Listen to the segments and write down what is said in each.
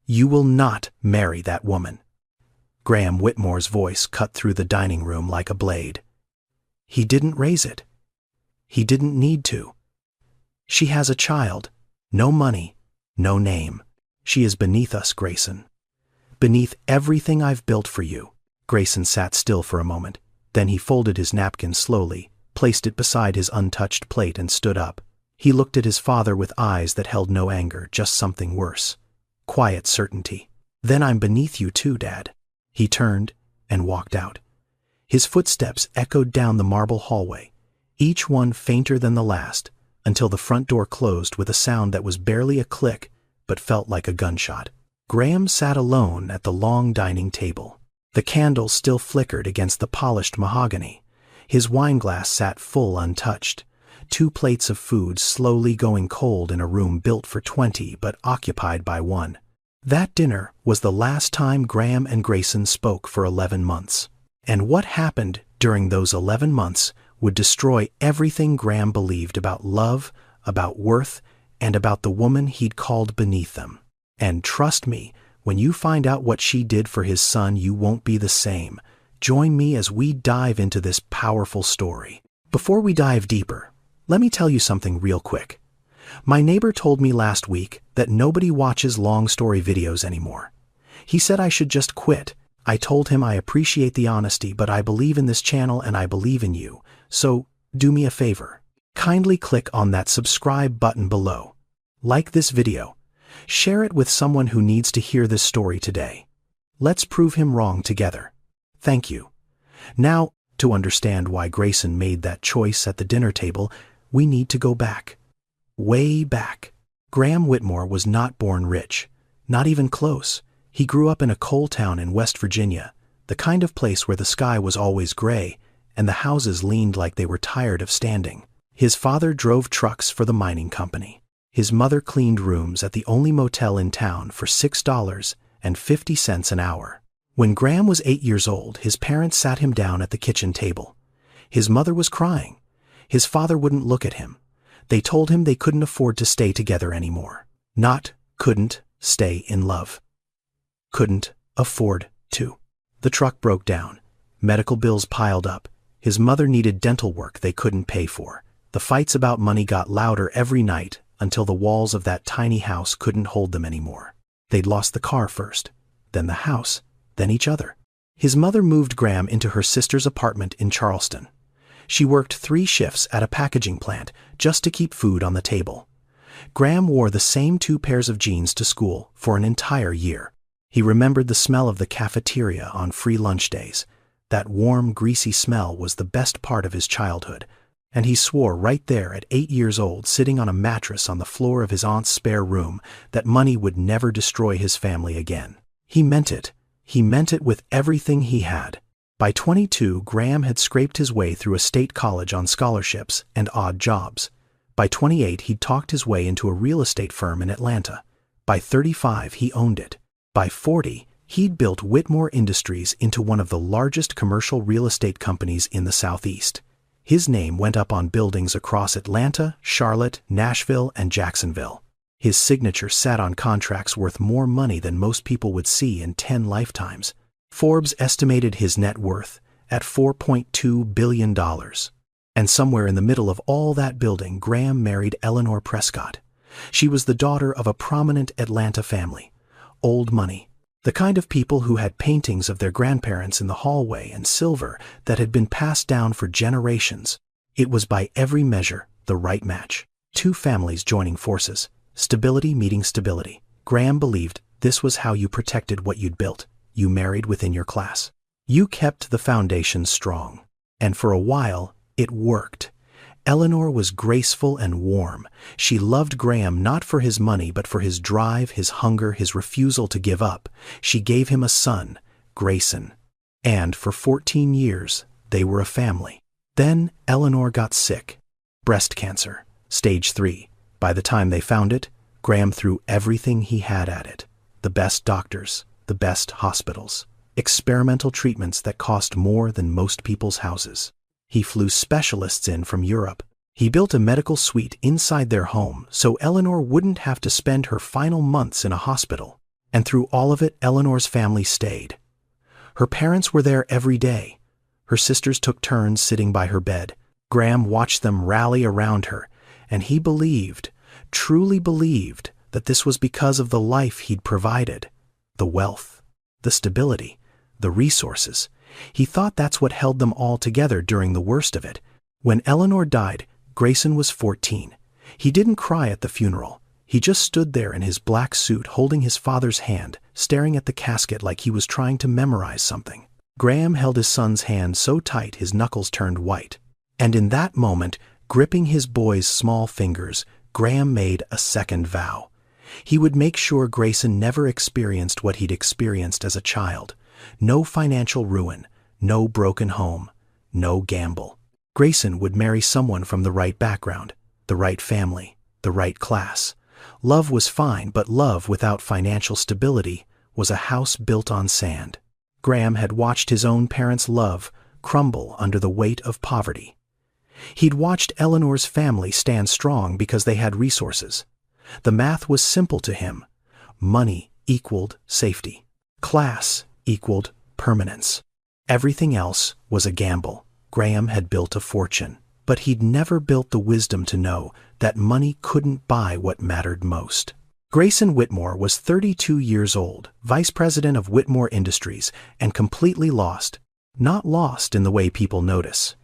You will not marry that woman." Graham Whitmore's voice cut through the dining room like a blade. "He didn't raise it. He didn't need to. She has a child, no money, no name. She is beneath us, Grayson. Beneath everything I've built for you." Grayson sat still for a moment. Then he folded his napkin slowly, placed it beside his untouched plate, and stood up. He looked at his father with eyes that held no anger, just something worse. Quiet certainty. "Then I'm beneath you too, Dad." He turned and walked out. His footsteps echoed down the marble hallway, each one fainter than the last, until the front door closed with a sound that was barely a click but felt like a gunshot. Graham sat alone at the long dining table. The candle still flickered against the polished mahogany. His wineglass sat full untouched. 2 plates of food slowly going cold in a room built for 20 but occupied by 1. That dinner was the last time Graham and Grayson spoke for 11 months. And what happened during those 11 months would destroy everything Graham believed about love, about worth, and about the woman he'd called beneath them. And trust me, when you find out what she did for his son, you won't be the same. Join me as we dive into this powerful story. Before we dive deeper, let me tell you something real quick. My neighbor told me last week that nobody watches long story videos anymore. He said I should just quit. I told him I appreciate the honesty, but I believe in this channel and I believe in you. So, do me a favor. Kindly click on that subscribe button below. Like this video. Share it with someone who needs to hear this story today. Let's prove him wrong together. Thank you. Now, to understand why Grayson made that choice at the dinner table, we need to go back. Way back. Graham Whitmore was not born rich. Not even close. He grew up in a coal town in West Virginia, the kind of place where the sky was always gray and the houses leaned like they were tired of standing. His father drove trucks for the mining company. His mother cleaned rooms at the only motel in town for $6.50 an hour. When Graham was 8 years old, his parents sat him down at the kitchen table. His mother was crying. His father wouldn't look at him. They told him they couldn't afford to stay together anymore. Not couldn't stay in love. Couldn't afford to. The truck broke down. Medical bills piled up. His mother needed dental work they couldn't pay for. The fights about money got louder every night until the walls of that tiny house couldn't hold them anymore. They'd lost the car first, then the house, then each other. His mother moved Graham into her sister's apartment in Charleston. She worked 3 shifts at a packaging plant just to keep food on the table. Graham wore the same 2 pairs of jeans to school for an entire year. He remembered the smell of the cafeteria on free lunch days. That warm, greasy smell was the best part of his childhood. And he swore right there at 8 years old, sitting on a mattress on the floor of his aunt's spare room, that money would never destroy his family again. He meant it. He meant it with everything he had. By 22, Graham had scraped his way through a state college on scholarships and odd jobs. By 28, he'd talked his way into a real estate firm in Atlanta. By 35, he owned it. By 40, he'd built Whitmore Industries into one of the largest commercial real estate companies in the Southeast. His name went up on buildings across Atlanta, Charlotte, Nashville, and Jacksonville. His signature sat on contracts worth more money than most people would see in 10 lifetimes. Forbes estimated his net worth at $4.2 billion. And somewhere in the middle of all that building, Graham married Eleanor Prescott. She was the daughter of a prominent Atlanta family. Old money. The kind of people who had paintings of their grandparents in the hallway and silver that had been passed down for generations. It was by every measure the right match. 2 families joining forces. Stability meeting stability. Graham believed this was how you protected what you'd built. You married within your class. You kept the foundation strong. And for a while, it worked. Eleanor was graceful and warm. She loved Graham not for his money but for his drive, his hunger, his refusal to give up. She gave him a son, Grayson. And for 14 years, they were a family. Then Eleanor got sick. Breast cancer, stage 3. By the time they found it, Graham threw everything he had at it. The best doctors, the best hospitals, experimental treatments that cost more than most people's houses. He flew specialists in from Europe. He built a medical suite inside their home so Eleanor wouldn't have to spend her final months in a hospital. And through all of it, Eleanor's family stayed. Her parents were there every day. Her sisters took turns sitting by her bed. Graham watched them rally around her, and he believed, truly believed, that this was because of the life he'd provided. The wealth, the stability, the resources. He thought that's what held them all together during the worst of it. When Eleanor died, Grayson was 14. He didn't cry at the funeral. He just stood there in his black suit holding his father's hand, staring at the casket like he was trying to memorize something. Graham held his son's hand so tight his knuckles turned white. And in that moment, gripping his boy's small fingers, Graham made a second vow. He would make sure Grayson never experienced what he'd experienced as a child. No financial ruin, no broken home, no gamble. Grayson would marry someone from the right background, the right family, the right class. Love was fine, but love without financial stability was a house built on sand. Graham had watched his own parents' love crumble under the weight of poverty. He'd watched Eleanor's family stand strong because they had resources. The math was simple to him. Money equaled safety. Class equaled permanence. Everything else was a gamble. Graham had built a fortune, but he'd never built the wisdom to know that money couldn't buy what mattered most. Grayson Whitmore was 32 years old, vice president of Whitmore Industries, and completely lost. Not lost in the way people notice.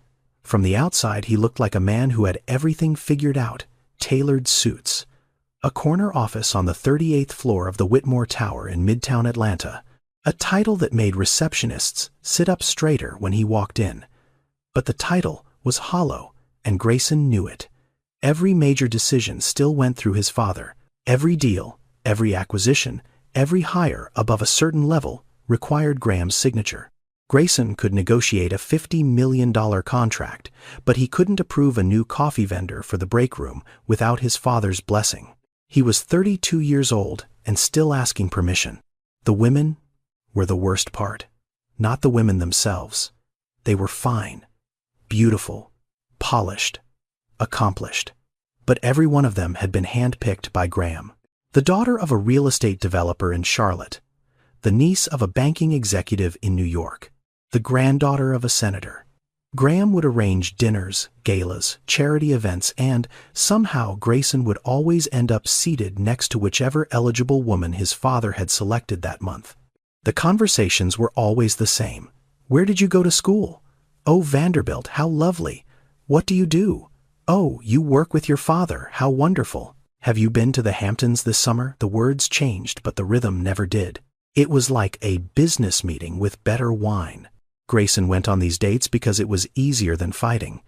From the outside, he looked like a man who had everything figured out. Tailored suits. A corner office on the 38th floor of the Whitmore Tower in Midtown Atlanta. A title that made receptionists sit up straighter when he walked in. But the title was hollow, and Grayson knew it. Every major decision still went through his father. Every deal, every acquisition, every hire above a certain level required Graham's signature. Grayson could negotiate a $50 million contract, but he couldn't approve a new coffee vendor for the break room without his father's blessing. He was 32 years old and still asking permission. The women were the worst part. Not the women themselves. They were fine, beautiful, polished, accomplished. But every one of them had been handpicked by Graham. The daughter of a real estate developer in Charlotte. The niece of a banking executive in New York. The granddaughter of a senator. Graham would arrange dinners, galas, charity events, and somehow Grayson would always end up seated next to whichever eligible woman his father had selected that month. The conversations were always the same. Where did you go to school? Oh, Vanderbilt, how lovely. What do you do? Oh, you work with your father, how wonderful. Have you been to the Hamptons this summer? The words changed, but the rhythm never did. It was like a business meeting with better wine. Grayson went on these dates because it was easier than fighting,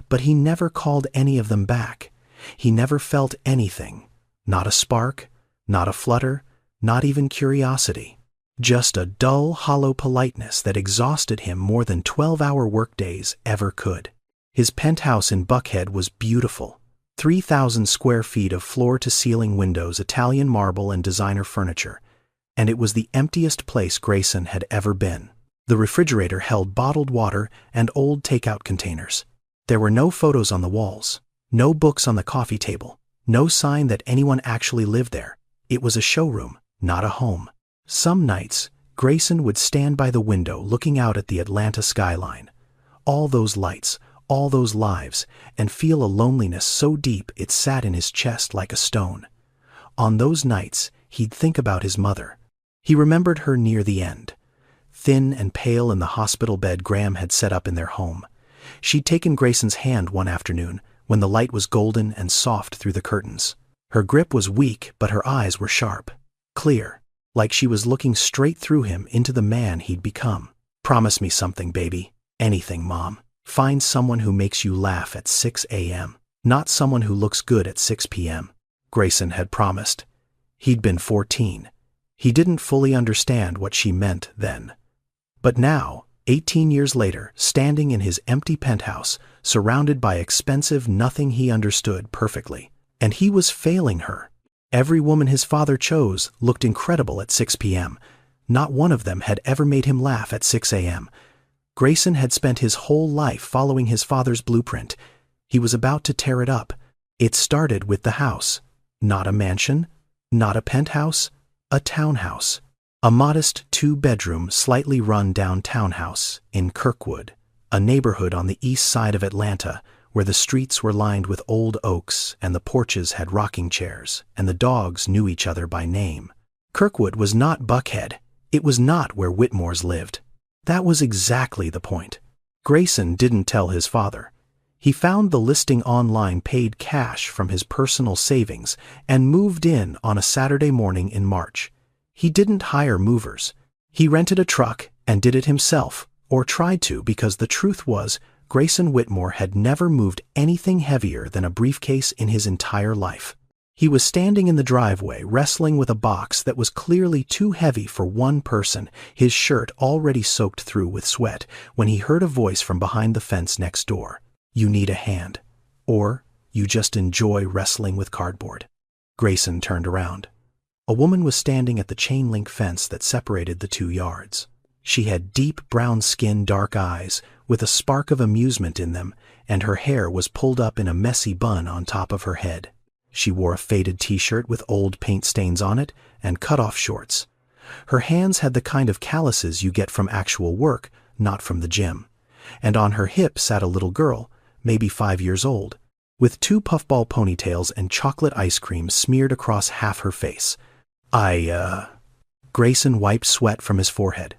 but he never called any of them back. He never felt anything. Not a spark, not a flutter, not even curiosity. Just a dull, hollow politeness that exhausted him more than 12-hour workdays ever could. His penthouse in Buckhead was beautiful. 3,000 square feet of floor-to-ceiling windows, Italian marble, and designer furniture. And it was the emptiest place Grayson had ever been. The refrigerator held bottled water and old takeout containers. There were no photos on the walls, no books on the coffee table, no sign that anyone actually lived there. It was a showroom, not a home. Some nights, Grayson would stand by the window looking out at the Atlanta skyline. All those lights, all those lives, and feel a loneliness so deep it sat in his chest like a stone. On those nights, he'd think about his mother. He remembered her near the end. Thin and pale in the hospital bed Graham had set up in their home. She'd taken Grayson's hand one afternoon when the light was golden and soft through the curtains. Her grip was weak, but her eyes were sharp, clear, like she was looking straight through him into the man he'd become. Promise me something, baby. Anything, Mom. Find someone who makes you laugh at 6 a.m., not someone who looks good at 6 p.m. Grayson had promised. He'd been 14. He didn't fully understand what she meant then. But now, 18 years later, standing in his empty penthouse, surrounded by expensive nothing he understood perfectly, and he was failing her. Every woman his father chose looked incredible at 6 p.m. Not one of them had ever made him laugh at 6 a.m. Grayson had spent his whole life following his father's blueprint. He was about to tear it up. It started with the house. Not a mansion, not a penthouse, A townhouse. A modest two-bedroom, slightly run-down townhouse in Kirkwood, a neighborhood on the east side of Atlanta where the streets were lined with old oaks and the porches had rocking chairs and the dogs knew each other by name. Kirkwood was not Buckhead. It was not where Whitmores lived. That was exactly the point. Grayson didn't tell his father. He found the listing online, paid cash from his personal savings, and moved in on a Saturday morning in March. He didn't hire movers. He rented a truck and did it himself, or tried to, because the truth was, Grayson Whitmore had never moved anything heavier than a briefcase in his entire life. He was standing in the driveway, wrestling with a box that was clearly too heavy for one person, his shirt already soaked through with sweat, when he heard a voice from behind the fence next door. "You need a hand. Or you just enjoy wrestling with cardboard." Grayson turned around. A woman was standing at the chain-link fence that separated the 2 yards. She had deep brown skin, dark eyes, with a spark of amusement in them, and her hair was pulled up in a messy bun on top of her head. She wore a faded t-shirt with old paint stains on it and cut-off shorts. Her hands had the kind of calluses you get from actual work, not from the gym. And on her hip sat a little girl, maybe 5 years old, with 2 puffball ponytails and chocolate ice cream smeared across half her face. Grayson wiped sweat from his forehead.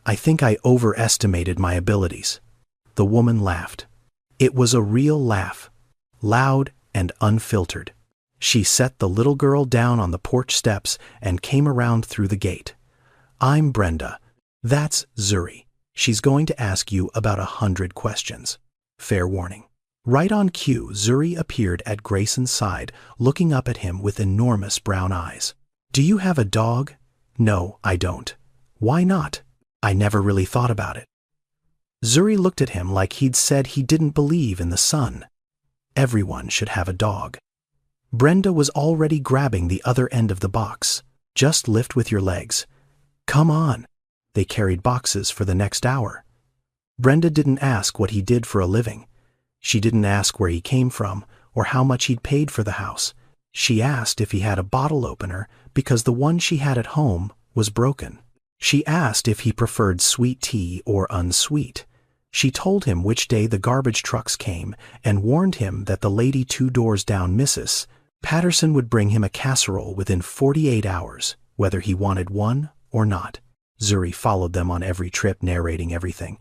"I think I overestimated my abilities." The woman laughed. It was a real laugh, loud and unfiltered. She set the little girl down on the porch steps and came around through the gate. "I'm Brenda. That's Zuri. She's going to ask you about 100 questions. Fair warning." Right on cue, Zuri appeared at Grayson's side, looking up at him with enormous brown eyes. "Do you have a dog?" "No, I don't." "Why not?" "I never really thought about it." Zuri looked at him like he'd said he didn't believe in the sun. Everyone should have a dog. Brenda was already grabbing the other end of the box. "Just lift with your legs." "Come on." They carried boxes for the next hour. Brenda didn't ask what he did for a living. She didn't ask where he came from or how much he'd paid for the house. She asked if he had a bottle opener because the one she had at home was broken. She asked if he preferred sweet tea or unsweet. She told him which day the garbage trucks came and warned him that the lady 2 doors down, Mrs. Patterson, would bring him a casserole within 48 hours, whether he wanted one or not. Zuri followed them on every trip, narrating everything.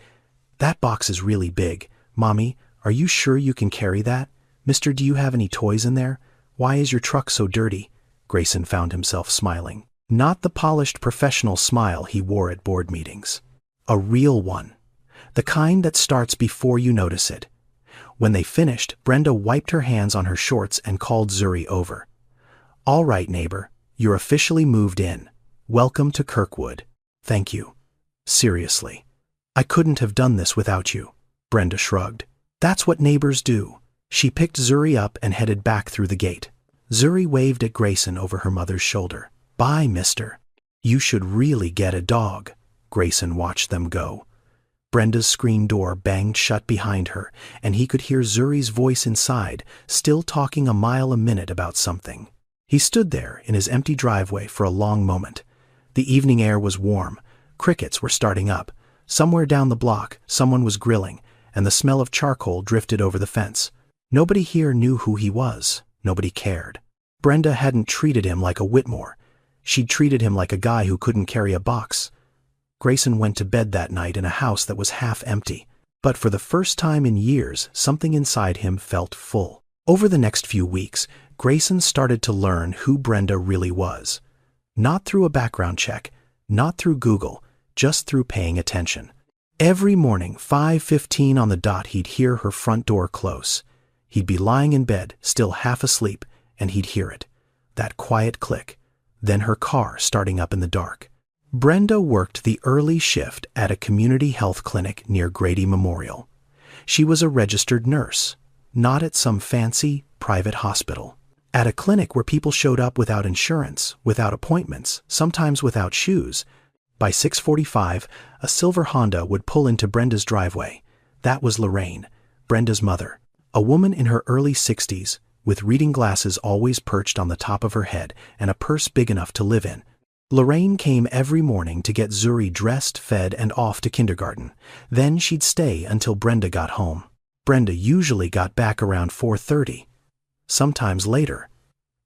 "That box is really big. Mommy, are you sure you can carry that? Mister, do you have any toys in there? Why is your truck so dirty?" Grayson found himself smiling. Not the polished professional smile he wore at board meetings. A real one. The kind that starts before you notice it. When they finished, Brenda wiped her hands on her shorts and called Zuri over. "All right, neighbor, you're officially moved in. Welcome to Kirkwood." "Thank you. Seriously. I couldn't have done this without you." Brenda shrugged. "That's what neighbors do." She picked Zuri up and headed back through the gate. Zuri waved at Grayson over her mother's shoulder. "Bye, mister. You should really get a dog." Grayson watched them go. Brenda's screen door banged shut behind her, and he could hear Zuri's voice inside, still talking a mile a minute about something. He stood there in his empty driveway for a long moment. The evening air was warm. Crickets were starting up. Somewhere down the block, someone was grilling, and the smell of charcoal drifted over the fence. Nobody here knew who he was. Nobody cared. Brenda hadn't treated him like a Whitmore. She'd treated him like a guy who couldn't carry a box. Grayson went to bed that night in a house that was half empty, but for the first time in years, something inside him felt full. Over the next few weeks, Grayson started to learn who Brenda really was. Not through a background check, not through Google, just through paying attention. Every morning, 5:15 on the dot, he'd hear her front door close. He'd be lying in bed, still half asleep, and he'd hear it. That quiet click. Then her car starting up in the dark. Brenda worked the early shift at a community health clinic near Grady Memorial. She was a registered nurse, not at some fancy private hospital. At a clinic where people showed up without insurance, without appointments, sometimes without shoes. By 6:45, a silver Honda would pull into Brenda's driveway. That was Lorraine, Brenda's mother, a woman in her early 60s, with reading glasses always perched on the top of her head and a purse big enough to live in. Lorraine came every morning to get Zuri dressed, fed, and off to kindergarten. Then she'd stay until Brenda got home. Brenda usually got back around 4:30, sometimes later.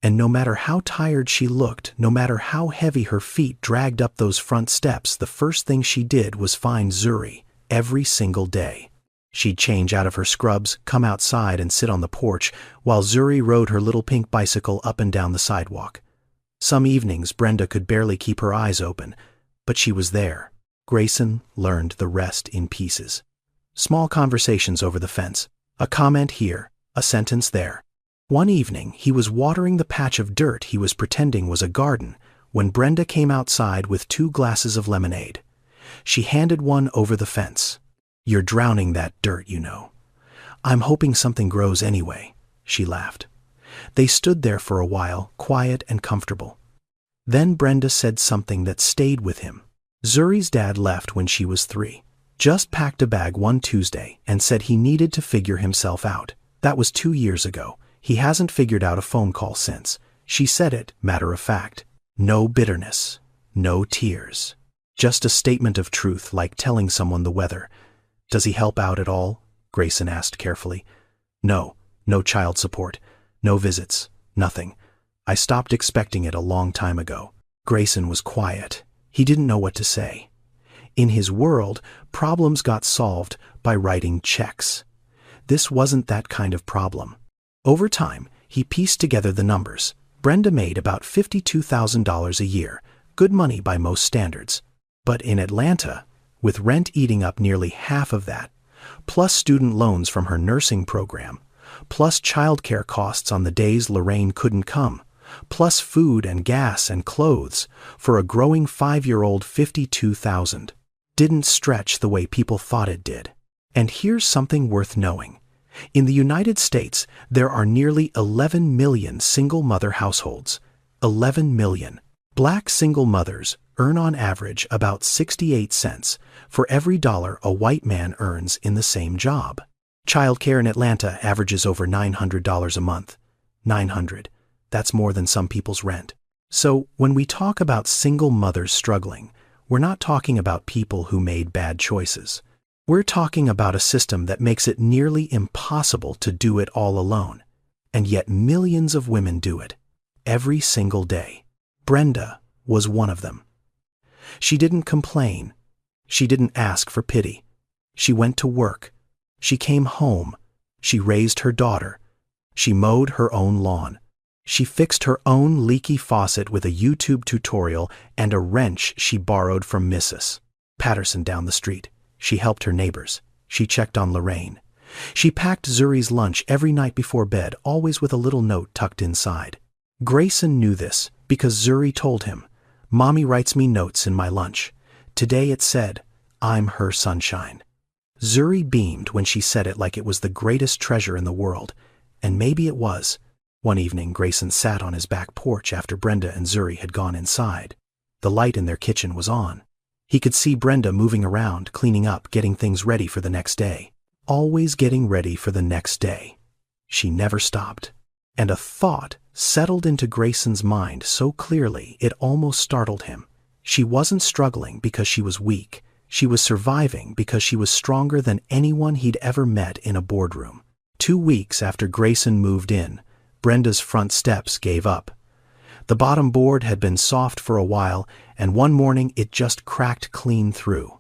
And no matter how tired she looked, no matter how heavy her feet dragged up those front steps, the first thing she did was find Zuri every single day. She'd change out of her scrubs, come outside and sit on the porch, while Zuri rode her little pink bicycle up and down the sidewalk. Some evenings Brenda could barely keep her eyes open, but she was there. Grayson learned the rest in pieces. Small conversations over the fence, a comment here, a sentence there. One evening he was watering the patch of dirt he was pretending was a garden when Brenda came outside with 2 glasses of lemonade. She handed one over the fence. "You're drowning that dirt, you know." "I'm hoping something grows anyway," she laughed. They stood there for a while, quiet and comfortable. Then Brenda said something that stayed with him. Zuri's dad left when she was 3. Just packed a bag one Tuesday and said he needed to figure himself out. That was 2 years ago. He hasn't figured out a phone call since. She said it, matter of fact. No bitterness, no tears. Just a statement of truth, like telling someone the weather. "Does he help out at all?" Grayson asked carefully. "No, no child support. No visits, nothing. I stopped expecting it a long time ago." Grayson was quiet. He didn't know what to say. In his world, problems got solved by writing checks. This wasn't that kind of problem. Over time, he pieced together the numbers. Brenda made about $52,000 a year, good money by most standards. But in Atlanta, with rent eating up nearly half of that, plus student loans from her nursing program, plus childcare costs on the days Lorraine couldn't come, plus food and gas and clothes, for a growing 5-year-old, $52,000 didn't stretch the way people thought it did. And here's something worth knowing. In the United States, there are nearly 11 million single-mother households. 11 million. Black single mothers earn on average about 68 cents for every dollar a white man earns in the same job. Childcare in Atlanta averages over $900 a month. 900. That's more than some people's rent. So when we talk about single mothers struggling, we're not talking about people who made bad choices. We're talking about a system that makes it nearly impossible to do it all alone. And yet millions of women do it, every single day. Brenda was one of them. She didn't complain. She didn't ask for pity. She went to work. She came home. She raised her daughter. She mowed her own lawn. She fixed her own leaky faucet with a YouTube tutorial and a wrench she borrowed from Mrs. Patterson down the street. She helped her neighbors. She checked on Lorraine. She packed Zuri's lunch every night before bed, always with a little note tucked inside. Grayson knew this because Zuri told him, "Mommy writes me notes in my lunch. Today it said, 'I'm her sunshine.'" Zuri beamed when she said it like it was the greatest treasure in the world, and maybe it was. One evening, Grayson sat on his back porch after Brenda and Zuri had gone inside. The light in their kitchen was on. He could see Brenda moving around, cleaning up, getting things ready for the next day. Always getting ready for the next day. She never stopped. And a thought settled into Grayson's mind so clearly it almost startled him. She wasn't struggling because she was weak. She was surviving because she was stronger than anyone he'd ever met in a boardroom. 2 weeks after Grayson moved in, Brenda's front steps gave up. The bottom board had been soft for a while, and one morning it just cracked clean through.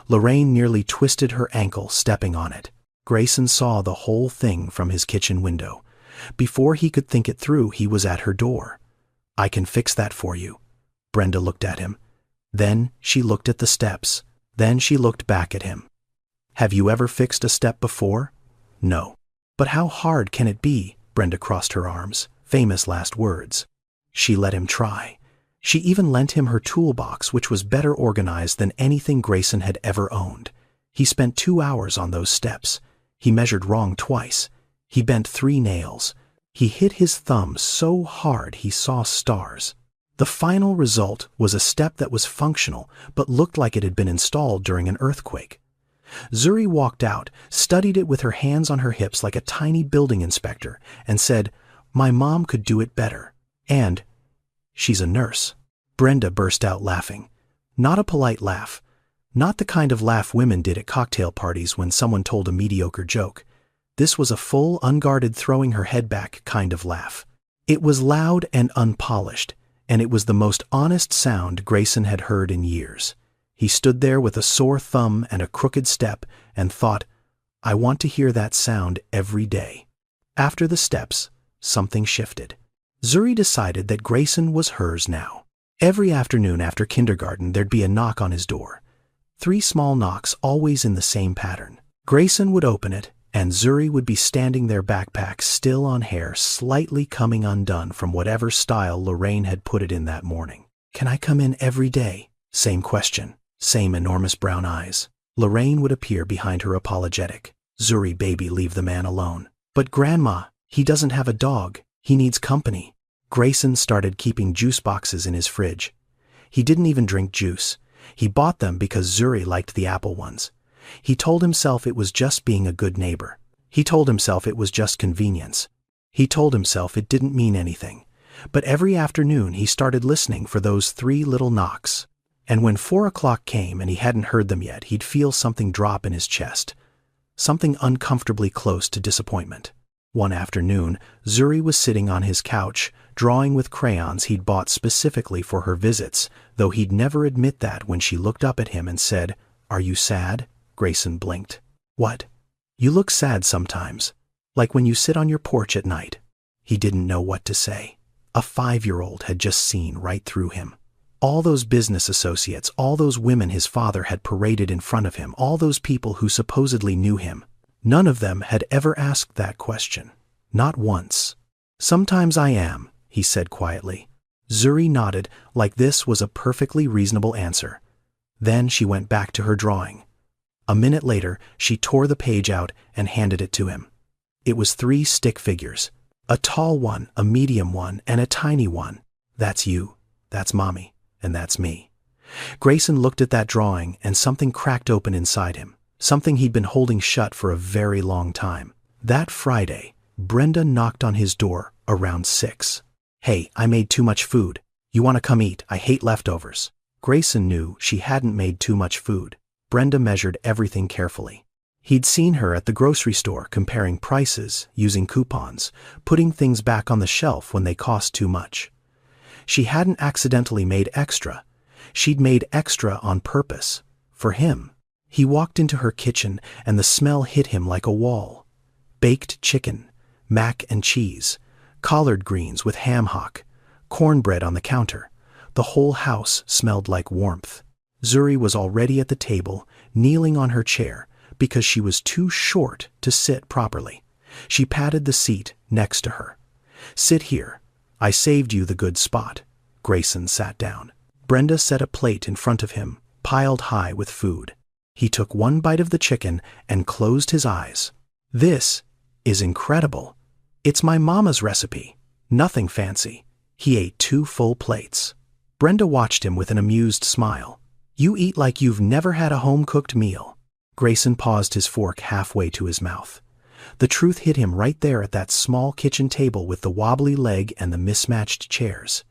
Lorraine nearly twisted her ankle stepping on it. Grayson saw the whole thing from his kitchen window. Before he could think it through, he was at her door. "I can fix that for you." Brenda looked at him. Then she looked at the steps. Then she looked back at him. "Have you ever fixed a step before?" "No." "But how hard can it be?" Brenda crossed her arms. Famous last words. She let him try. She even lent him her toolbox, which was better organized than anything Grayson had ever owned. He spent 2 hours on those steps. He measured wrong twice. He bent 3 nails. He hit his thumb so hard he saw stars. The final result was a step that was functional, but looked like it had been installed during an earthquake. Zuri walked out, studied it with her hands on her hips like a tiny building inspector, and said, "My mom could do it better. And she's a nurse." Brenda burst out laughing. Not a polite laugh. Not the kind of laugh women did at cocktail parties when someone told a mediocre joke. This was a full, unguarded, throwing her head back kind of laugh. It was loud and unpolished, and it was the most honest sound Grayson had heard in years. He stood there with a sore thumb and a crooked step and thought, I want to hear that sound every day. After the steps, something shifted. Zuri decided that Grayson was hers now. Every afternoon after kindergarten, there'd be a knock on his door. 3 small knocks, always in the same pattern. Grayson would open it, and Zuri would be standing there, backpack still on, hair slightly coming undone from whatever style Lorraine had put it in that morning. Can I come in every day? Same question, same enormous brown eyes. Lorraine would appear behind her, apologetic. Zuri, baby, leave the man alone. But Grandma, he doesn't have a dog. He needs company. Grayson started keeping juice boxes in his fridge. He didn't even drink juice. He bought them because Zuri liked the apple ones. He told himself it was just being a good neighbor. He told himself it was just convenience. He told himself it didn't mean anything. But every afternoon he started listening for those 3 little knocks. And when 4 o'clock came and he hadn't heard them yet, he'd feel something drop in his chest. Something uncomfortably close to disappointment. One afternoon, Zuri was sitting on his couch, drawing with crayons he'd bought specifically for her visits, though he'd never admit that when she looked up at him and said, Are you sad? Grayson blinked. What? You look sad sometimes, like when you sit on your porch at night. He didn't know what to say. A 5-year-old had just seen right through him. All those business associates, all those women his father had paraded in front of him, all those people who supposedly knew him. None of them had ever asked that question. Not once. Sometimes I am, he said quietly. Zuri nodded, like this was a perfectly reasonable answer. Then she went back to her drawing. A minute later, she tore the page out and handed it to him. It was 3 stick figures. A tall one, a medium one, and a tiny one. That's you, that's Mommy, and that's me. Grayson looked at that drawing and something cracked open inside him. Something he'd been holding shut for a very long time. That Friday, Brenda knocked on his door around 6. Hey, I made too much food. You want to come eat? I hate leftovers. Grayson knew she hadn't made too much food. Brenda measured everything carefully. He'd seen her at the grocery store comparing prices, using coupons, putting things back on the shelf when they cost too much. She hadn't accidentally made extra. She'd made extra on purpose. For him. He walked into her kitchen and the smell hit him like a wall. Baked chicken, mac and cheese, collard greens with ham hock, cornbread on the counter. The whole house smelled like warmth. Zuri was already at the table, kneeling on her chair, because she was too short to sit properly. She patted the seat next to her. Sit here. I saved you the good spot. Grayson sat down. Brenda set a plate in front of him, piled high with food. He took one bite of the chicken and closed his eyes. This is incredible. It's my mama's recipe. Nothing fancy. He ate 2 full plates. Brenda watched him with an amused smile. You eat like you've never had a home-cooked meal. Grayson paused his fork halfway to his mouth. The truth hit him right there at that small kitchen table with the wobbly leg and the mismatched chairs.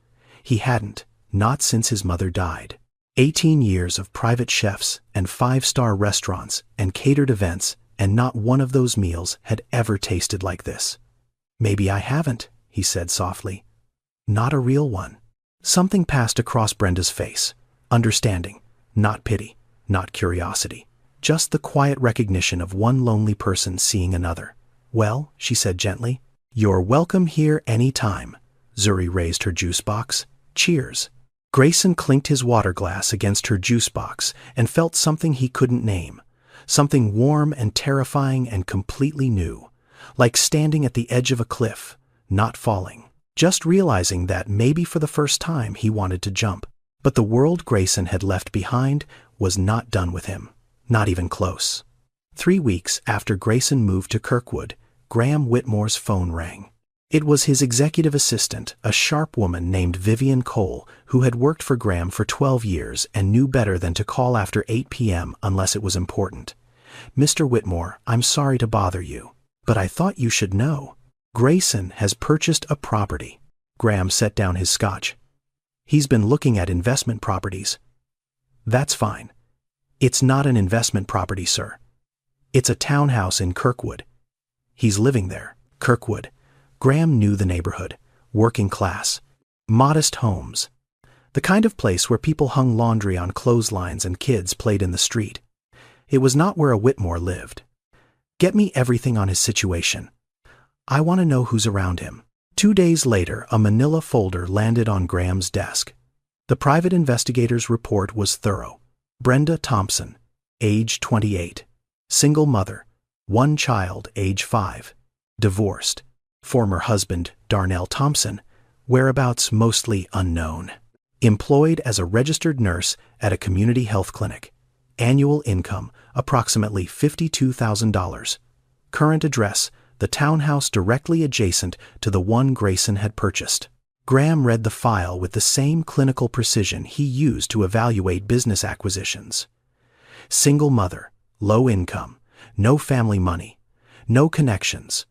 He hadn't, not since his mother died. 18 years of private chefs and 5-star restaurants and catered events, and not one of those meals had ever tasted like this. Maybe I haven't, he said softly. Not a real one. Something passed across Brenda's face. Understanding, not pity, not curiosity. Just the quiet recognition of one lonely person seeing another. Well, she said gently, you're welcome here any time. Zuri raised her juice box. Cheers. Grayson clinked his water glass against her juice box and felt something he couldn't name. Something warm and terrifying and completely new. Like standing at the edge of a cliff, not falling. Just realizing that maybe for the first time he wanted to jump. But the world Grayson had left behind was not done with him. Not even close. 3 weeks after Grayson moved to Kirkwood, Graham Whitmore's phone rang. It was his executive assistant, a sharp woman named Vivian Cole, who had worked for Graham for 12 years and knew better than to call after 8 p.m. unless it was important. Mr. Whitmore, I'm sorry to bother you, but I thought you should know. Grayson has purchased a property. Graham set down his scotch. He's been looking at investment properties. That's fine. It's not an investment property, sir. It's a townhouse in Kirkwood. He's living there. Kirkwood. Graham knew the neighborhood. Working class. Modest homes. The kind of place where people hung laundry on clotheslines and kids played in the street. It was not where a Whitmore lived. Get me everything on his situation. I want to know who's around him. 2 days later, a manila folder landed on Graham's desk. The private investigator's report was thorough. Brenda Thompson, age 28. Single mother. 1 child, age 5. Divorced. Former husband, Darnell Thompson. Whereabouts mostly unknown. Employed as a registered nurse at a community health clinic. Annual income, approximately $52,000. Current address, the townhouse directly adjacent to the one Grayson had purchased. Graham read the file with the same clinical precision he used to evaluate business acquisitions. Single mother, low income, no family money, no connections.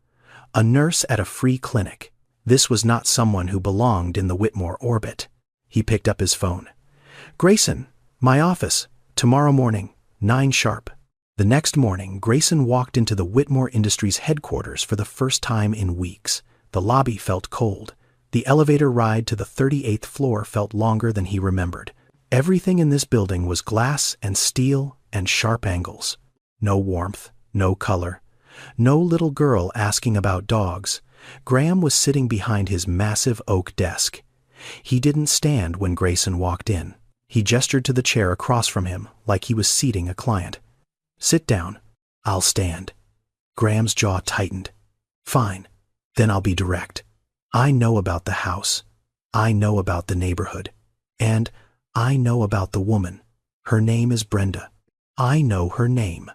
A nurse at a free clinic. This was not someone who belonged in the Whitmore orbit. He picked up his phone. Grayson, my office, tomorrow morning, 9 sharp. The next morning, Grayson walked into the Whitmore Industries headquarters for the first time in weeks. The lobby felt cold. The elevator ride to the 38th floor felt longer than he remembered. Everything in this building was glass and steel and sharp angles. No warmth, no color, no little girl asking about dogs. Graham was sitting behind his massive oak desk. He didn't stand when Grayson walked in. He gestured to the chair across from him like he was seating a client. Sit down. I'll stand. Graham's jaw tightened. Fine. Then I'll be direct. I know about the house. I know about the neighborhood. And I know about the woman. Her name is Brenda. I know her name.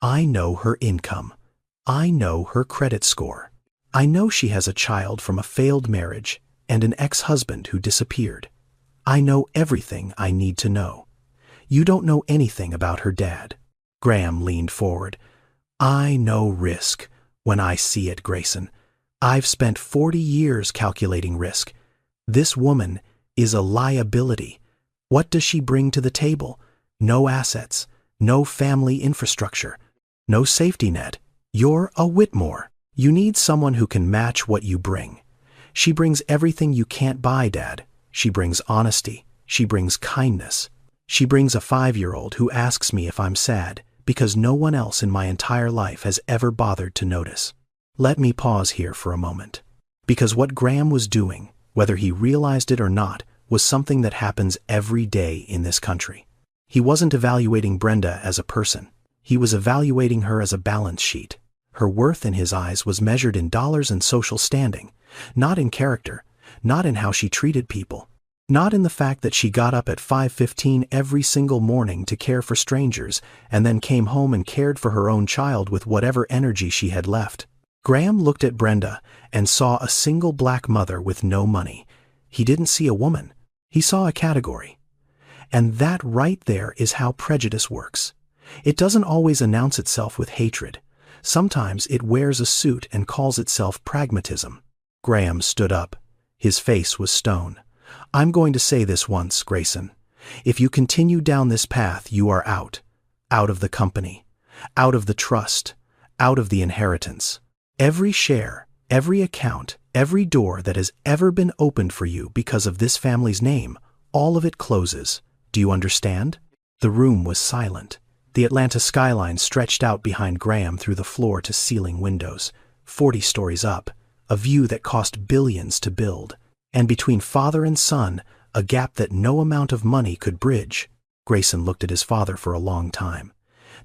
I know her income. I know her credit score. I know she has a child from a failed marriage and an ex-husband who disappeared. I know everything I need to know. You don't know anything about her dad. Graham leaned forward. I know risk when I see it, Grayson. I've spent 40 years calculating risk. This woman is a liability. What does she bring to the table? No assets, no family infrastructure, no safety net. You're a Whitmore. You need someone who can match what you bring. She brings everything you can't buy, Dad. She brings honesty. She brings kindness. She brings a 5-year-old who asks me if I'm sad because no one else in my entire life has ever bothered to notice. Let me pause here for a moment. Because what Graham was doing, whether he realized it or not, was something that happens every day in this country. He wasn't evaluating Brenda as a person. He was evaluating her as a balance sheet. Her worth in his eyes was measured in dollars and social standing, not in character, not in how she treated people, not in the fact that she got up at 5:15 every single morning to care for strangers and then came home and cared for her own child with whatever energy she had left. Graham looked at Brenda and saw a single black mother with no money. He didn't see a woman. He saw a category. And that right there is how prejudice works. It doesn't always announce itself with hatred. Sometimes it wears a suit and calls itself pragmatism. Graham stood up. His face was stone. I'm going to say this once, Grayson. If you continue down this path, you are out. Out of the company. Out of the trust. Out of the inheritance. Every share, every account, every door that has ever been opened for you because of this family's name, all of it closes. Do you understand? The room was silent. The Atlanta skyline stretched out behind Graham through the floor-to-ceiling windows, 40 stories up, a view that cost billions to build, and between father and son, a gap that no amount of money could bridge. Grayson looked at his father for a long time.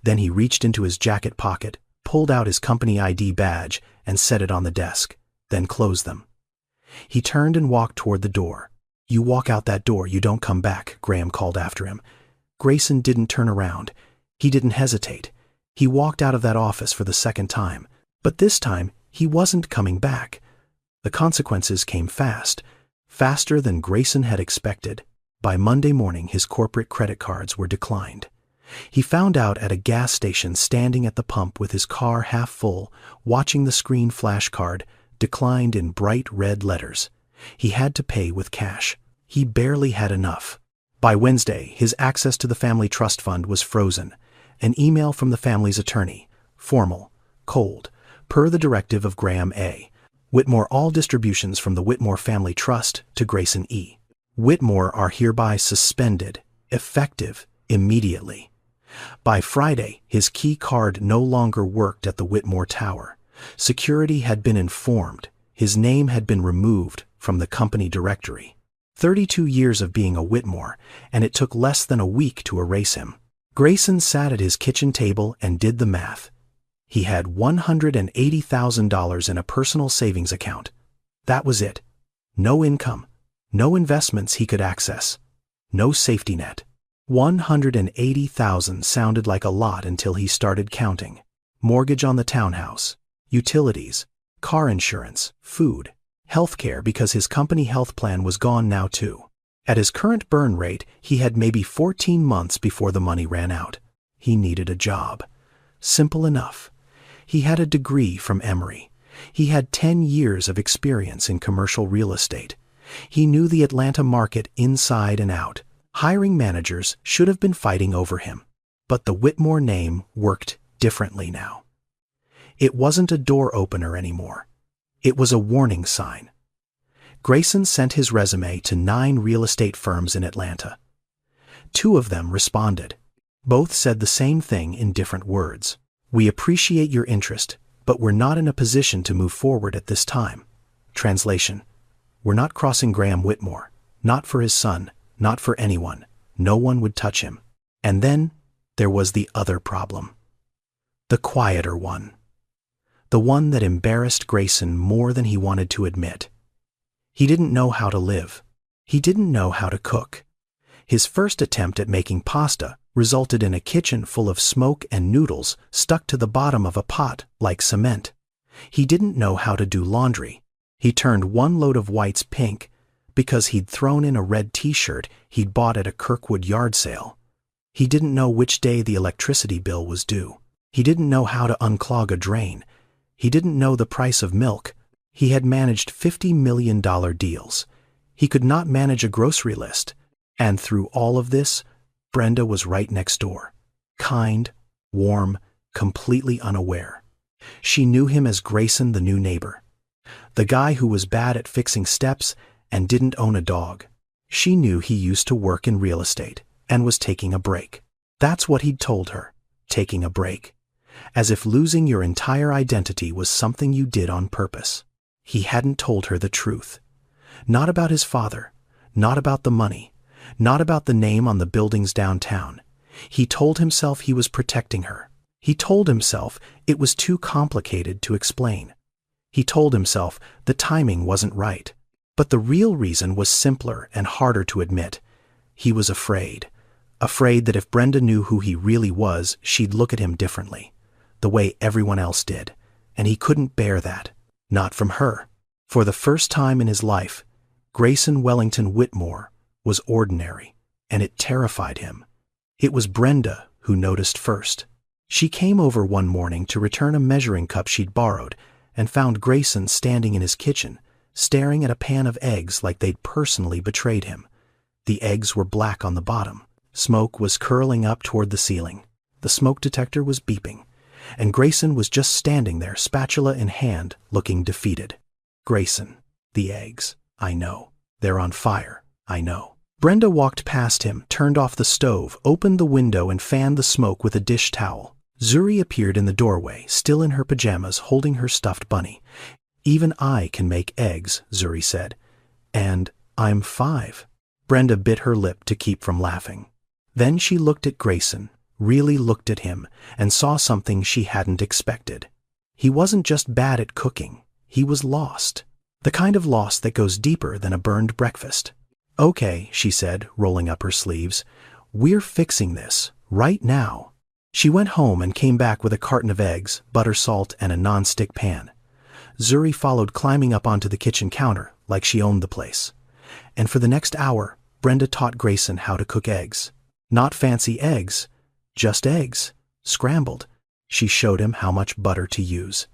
Then he reached into his jacket pocket, pulled out his company ID badge, and set it on the desk, then closed them. He turned and walked toward the door. You walk out that door, you don't come back, Graham called after him. Grayson didn't turn around. He didn't hesitate. He walked out of that office for the second time, but this time he wasn't coming back. The consequences came fast, faster than Grayson had expected. By Monday morning, his corporate credit cards were declined. He found out at a gas station standing at the pump with his car half full, watching the screen flash card, declined in bright red letters. He had to pay with cash. He barely had enough. By Wednesday, his access to the family trust fund was frozen. An email from the family's attorney, formal, cold, per the directive of Graham A. Whitmore. All distributions from the Whitmore Family Trust to Grayson E. Whitmore are hereby suspended, effective immediately. By Friday, his key card no longer worked at the Whitmore Tower. Security had been informed. His name had been removed from the company directory. 32 years of being a Whitmore, and it took less than a week to erase him. Grayson sat at his kitchen table and did the math. He had $180,000 in a personal savings account. That was it. No income, no investments he could access, no safety net. $180,000 sounded like a lot until he started counting. Mortgage on the townhouse, utilities, car insurance, food, healthcare because his company health plan was gone now too. At his current burn rate, he had maybe 14 months before the money ran out. He needed a job. Simple enough. He had a degree from Emory. He had 10 years of experience in commercial real estate. He knew the Atlanta market inside and out. Hiring managers should have been fighting over him. But the Whitmore name worked differently now. It wasn't a door opener anymore. It was a warning sign. Grayson sent his resume to 9 real estate firms in Atlanta. 2 of them responded. Both said the same thing in different words. We appreciate your interest, but we're not in a position to move forward at this time. Translation: we're not crossing Graham Whitmore. Not for his son, not for anyone. No one would touch him. And then there was the other problem. The quieter one. The one that embarrassed Grayson more than he wanted to admit. He didn't know how to live. He didn't know how to cook. His first attempt at making pasta resulted in a kitchen full of smoke and noodles stuck to the bottom of a pot like cement. He didn't know how to do laundry. He turned 1 load of whites pink because he'd thrown in a red t-shirt he'd bought at a Kirkwood yard sale. He didn't know which day the electricity bill was due. He didn't know how to unclog a drain. He didn't know the price of milk. He had managed $50 million deals. He could not manage a grocery list. And through all of this, Brenda was right next door. Kind, warm, completely unaware. She knew him as Grayson, the new neighbor. The guy who was bad at fixing steps and didn't own a dog. She knew he used to work in real estate and was taking a break. That's what he'd told her, taking a break. As if losing your entire identity was something you did on purpose. He hadn't told her the truth. Not about his father, not about the money, not about the name on the buildings downtown. He told himself he was protecting her. He told himself it was too complicated to explain. He told himself the timing wasn't right. But the real reason was simpler and harder to admit. He was afraid. Afraid that if Brenda knew who he really was, she'd look at him differently, the way everyone else did. And he couldn't bear that. Not from her. For the first time in his life, Grayson Wellington Whitmore was ordinary, and it terrified him. It was Brenda who noticed first. She came over one morning to return a measuring cup she'd borrowed and found Grayson standing in his kitchen, staring at a pan of eggs like they'd personally betrayed him. The eggs were black on the bottom. Smoke was curling up toward the ceiling. The smoke detector was beeping. And Grayson was just standing there, spatula in hand, looking defeated. Grayson, the eggs, I know. They're on fire, I know. Brenda walked past him, turned off the stove, opened the window and fanned the smoke with a dish towel. Zuri appeared in the doorway, still in her pajamas, holding her stuffed bunny. Even I can make eggs, Zuri said. And I'm 5. Brenda bit her lip to keep from laughing. Then she looked at Grayson, really looked at him, and saw something she hadn't expected. He wasn't just bad at cooking, he was lost. The kind of lost that goes deeper than a burned breakfast. Okay, she said, rolling up her sleeves. We're fixing this, right now. She went home and came back with a carton of eggs, butter, salt, and a non-stick pan. Zuri followed, climbing up onto the kitchen counter like she owned the place. And for the next hour, Brenda taught Grayson how to cook eggs. Not fancy eggs, just eggs, scrambled. She showed him how much butter to use,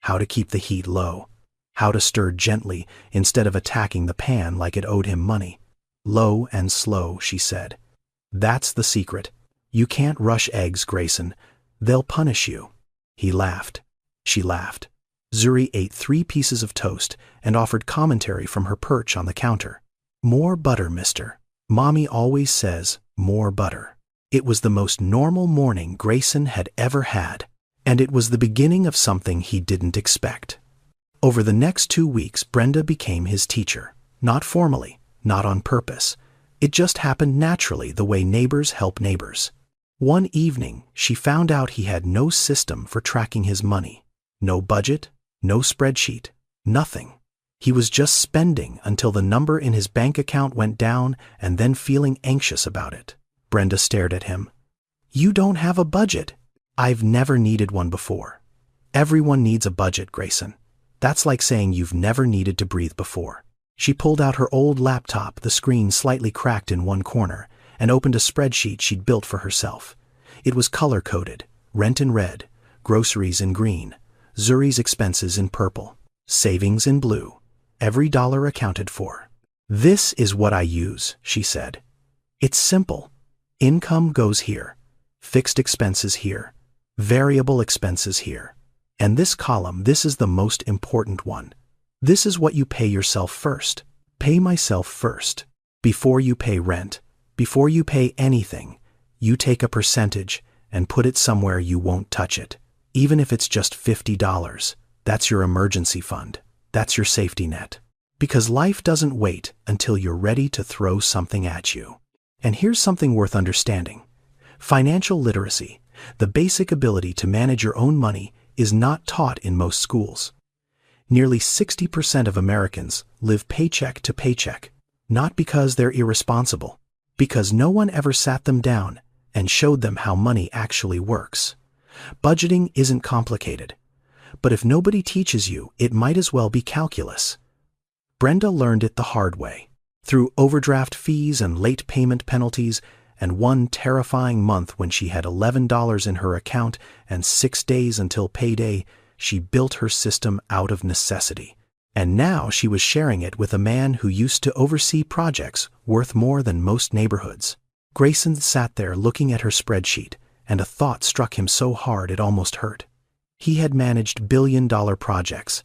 how to keep the heat low, how to stir gently instead of attacking the pan like it owed him money. Low and slow, she said. That's the secret. You can't rush eggs, Grayson. They'll punish you. He laughed. She laughed. Zuri ate 3 pieces of toast and offered commentary from her perch on the counter. More butter, mister. Mommy always says, more butter. It was the most normal morning Grayson had ever had, and it was the beginning of something he didn't expect. Over the next 2 weeks, Brenda became his teacher. Not formally, not on purpose. It just happened naturally, the way neighbors help neighbors. One evening, she found out he had no system for tracking his money. No budget, no spreadsheet, nothing. He was just spending until the number in his bank account went down and then feeling anxious about it. Brenda stared at him. You don't have a budget. I've never needed one before. Everyone needs a budget, Grayson. That's like saying you've never needed to breathe before. She pulled out her old laptop, the screen slightly cracked in one corner, and opened a spreadsheet she'd built for herself. It was color-coded, rent in red, groceries in green, Zuri's expenses in purple, savings in blue, every dollar accounted for. This is what I use, she said. It's simple. Income goes here, fixed expenses here, variable expenses here. And this column, this is the most important one. This is what you pay yourself first. Pay myself first. Before you pay rent, before you pay anything, you take a percentage and put it somewhere you won't touch it. Even if it's just $50, that's your emergency fund. That's your safety net. Because life doesn't wait until you're ready to throw something at you. And here's something worth understanding. Financial literacy, the basic ability to manage your own money, is not taught in most schools. Nearly 60% of Americans live paycheck to paycheck, not because they're irresponsible, because no one ever sat them down and showed them how money actually works. Budgeting isn't complicated, but if nobody teaches you, it might as well be calculus. Brenda learned it the hard way, through overdraft fees and late payment penalties, and one terrifying month when she had $11 in her account and 6 days until payday. She built her system out of necessity, and now she was sharing it with a man who used to oversee projects worth more than most neighborhoods. Grayson sat there looking at her spreadsheet, and a thought struck him so hard it almost hurt. He had managed billion-dollar projects.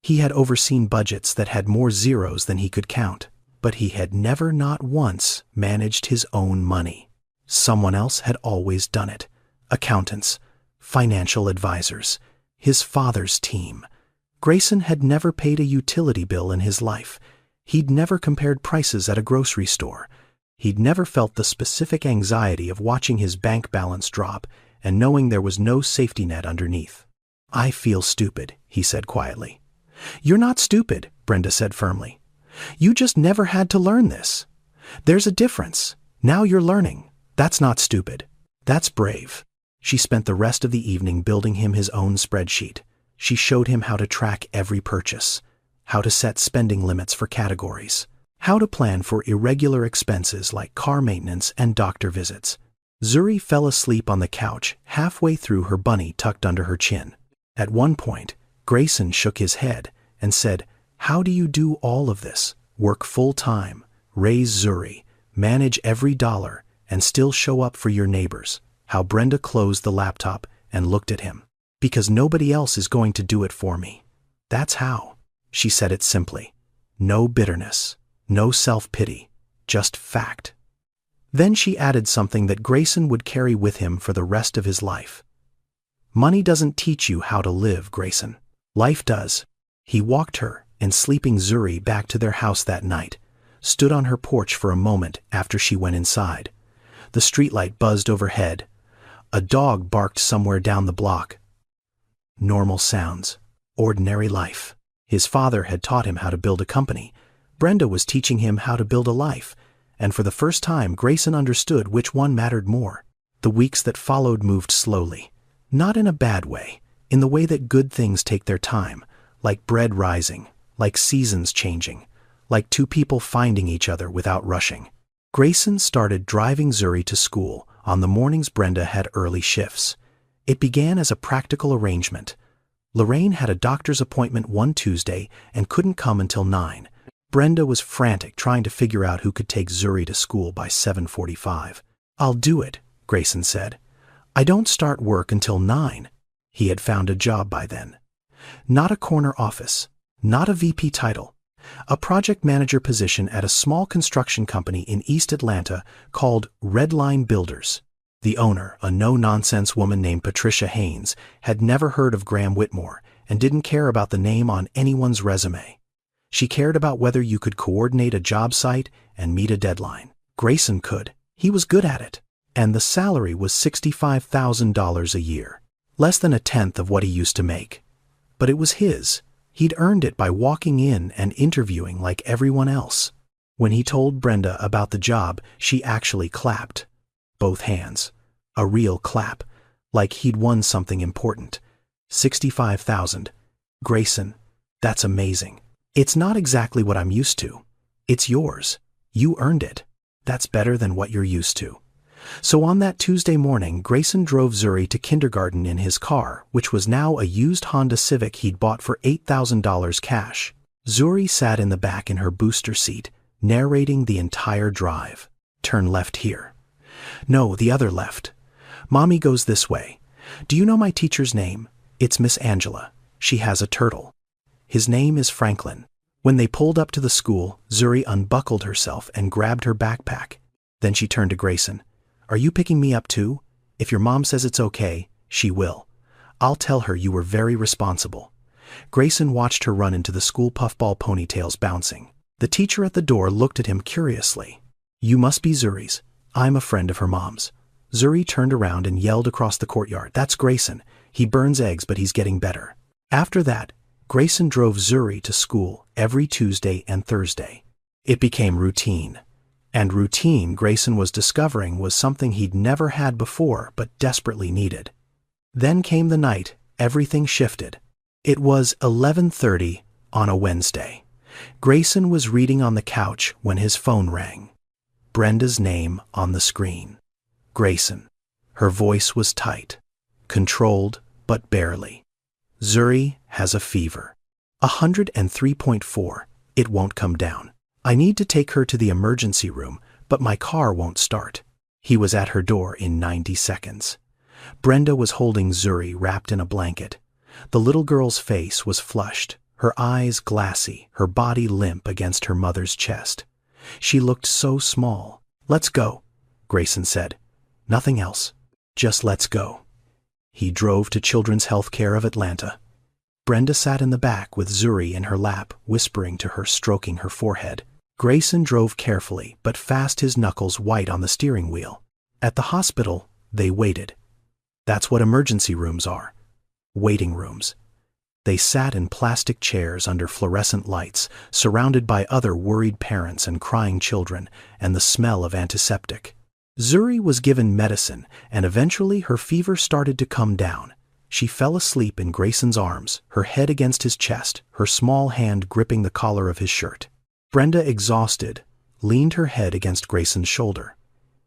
He had overseen budgets that had more zeros than he could count, but he had never, not once, managed his own money. Someone else had always done it. Accountants, financial advisors, his father's team. Grayson had never paid a utility bill in his life. He'd never compared prices at a grocery store. He'd never felt the specific anxiety of watching his bank balance drop and knowing there was no safety net underneath. I feel stupid, he said quietly. You're not stupid, Brenda said firmly. You just never had to learn this. There's a difference. Now you're learning. That's not stupid. That's brave. She spent the rest of the evening building him his own spreadsheet. She showed him how to track every purchase, how to set spending limits for categories, how to plan for irregular expenses like car maintenance and doctor visits. Zuri fell asleep on the couch halfway through, her bunny tucked under her chin. At one point, Grayson shook his head and said, How do you do all of this? Work full-time, raise Zuri, manage every dollar, and still show up for your neighbors. How Brenda closed the laptop and looked at him. Because nobody else is going to do it for me. That's how. She said it simply. No bitterness, no self-pity, just fact. Then she added something that Grayson would carry with him for the rest of his life. Money doesn't teach you how to live, Grayson. Life does. He walked her and sleeping Zuri back to their house that night, stood on her porch for a moment after she went inside. The streetlight buzzed overhead. A dog barked somewhere down the block. Normal sounds. Ordinary life. His father had taught him how to build a company. Brenda was teaching him how to build a life. And for the first time, Grayson understood which one mattered more. The weeks that followed moved slowly. Not in a bad way, in the way that good things take their time, like bread rising, like seasons changing, like two people finding each other without rushing. Grayson started driving Zuri to school on the mornings Brenda had early shifts. It began as a practical arrangement. Lorraine had a doctor's appointment one Tuesday and couldn't come until 9. Brenda was frantic, trying to figure out who could take Zuri to school by 7:45. "I'll do it," Grayson said. "I don't start work until 9. He had found a job by then. Not a corner office, not a VP title, a project manager position at a small construction company in East Atlanta called Redline Builders. The owner, a no-nonsense woman named Patricia Haynes, had never heard of Graham Whitmore and didn't care about the name on anyone's resume. She cared about whether you could coordinate a job site and meet a deadline. Grayson could. He was good at it. And the salary was $65,000 a year. Less than a tenth of what he used to make. But it was his. He'd earned it by walking in and interviewing like everyone else. When he told Brenda about the job, she actually clapped. Both hands. A real clap. Like he'd won something important. 65,000. Grayson, that's amazing. It's not exactly what I'm used to. It's yours. You earned it. That's better than what you're used to. So on that Tuesday morning, Grayson drove Zuri to kindergarten in his car, which was now a used Honda Civic he'd bought for $8,000 cash. Zuri sat in the back in her booster seat, narrating the entire drive. "Turn left here. No, the other left. Mommy goes this way. Do you know my teacher's name? It's Miss Angela. She has a turtle. His name is Franklin." When they pulled up to the school, Zuri unbuckled herself and grabbed her backpack. Then she turned to Grayson. "Are you picking me up too? If your mom says it's okay, she will. I'll tell her you were very responsible." Grayson watched her run into the school, puffball ponytails bouncing. The teacher at the door looked at him curiously. "You must be Zuri's. I'm a friend of her mom's." Zuri turned around and yelled across the courtyard, "That's Grayson. He burns eggs, but he's getting better." After that, Grayson drove Zuri to school every Tuesday and Thursday. It became routine. And routine, Grayson was discovering, was something he'd never had before but desperately needed. Then came the night everything shifted. It was 11:30 on a Wednesday. Grayson was reading on the couch when his phone rang. Brenda's name on the screen. Grayson. Her voice was tight. Controlled, but barely. "Zuri has a fever. 103.4. It won't come down. I need to take her to the emergency room, but my car won't start." He was at her door in 90 seconds. Brenda was holding Zuri wrapped in a blanket. The little girl's face was flushed, her eyes glassy, her body limp against her mother's chest. She looked so small. "Let's go," Grayson said. "Nothing else. Just let's go." He drove to Children's Healthcare of Atlanta. Brenda sat in the back with Zuri in her lap, whispering to her, stroking her forehead. Grayson drove carefully, but fast, his knuckles white on the steering wheel. At the hospital, they waited. That's what emergency rooms are. Waiting rooms. They sat in plastic chairs under fluorescent lights, surrounded by other worried parents and crying children, and the smell of antiseptic. Zuri was given medicine, and eventually her fever started to come down. She fell asleep in Grayson's arms, her head against his chest, her small hand gripping the collar of his shirt. Brenda, exhausted, leaned her head against Grayson's shoulder.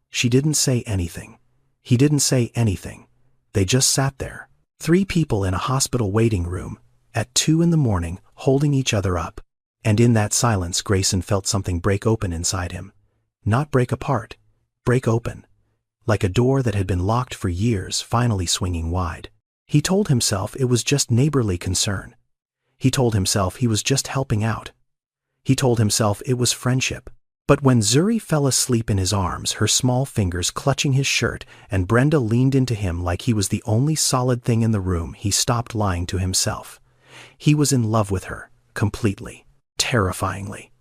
She didn't say anything. He didn't say anything. They just sat there. 3 people in a hospital waiting room, at 2 in the morning, holding each other up. And in that silence, Grayson felt something break open inside him. Not break apart, break open. Like a door that had been locked for years, finally swinging wide. He told himself it was just neighborly concern. He told himself he was just helping out. He told himself it was friendship. But when Zuri fell asleep in his arms, her small fingers clutching his shirt, and Brenda leaned into him like he was the only solid thing in the room, he stopped lying to himself. He was in love with her, completely, terrifyingly,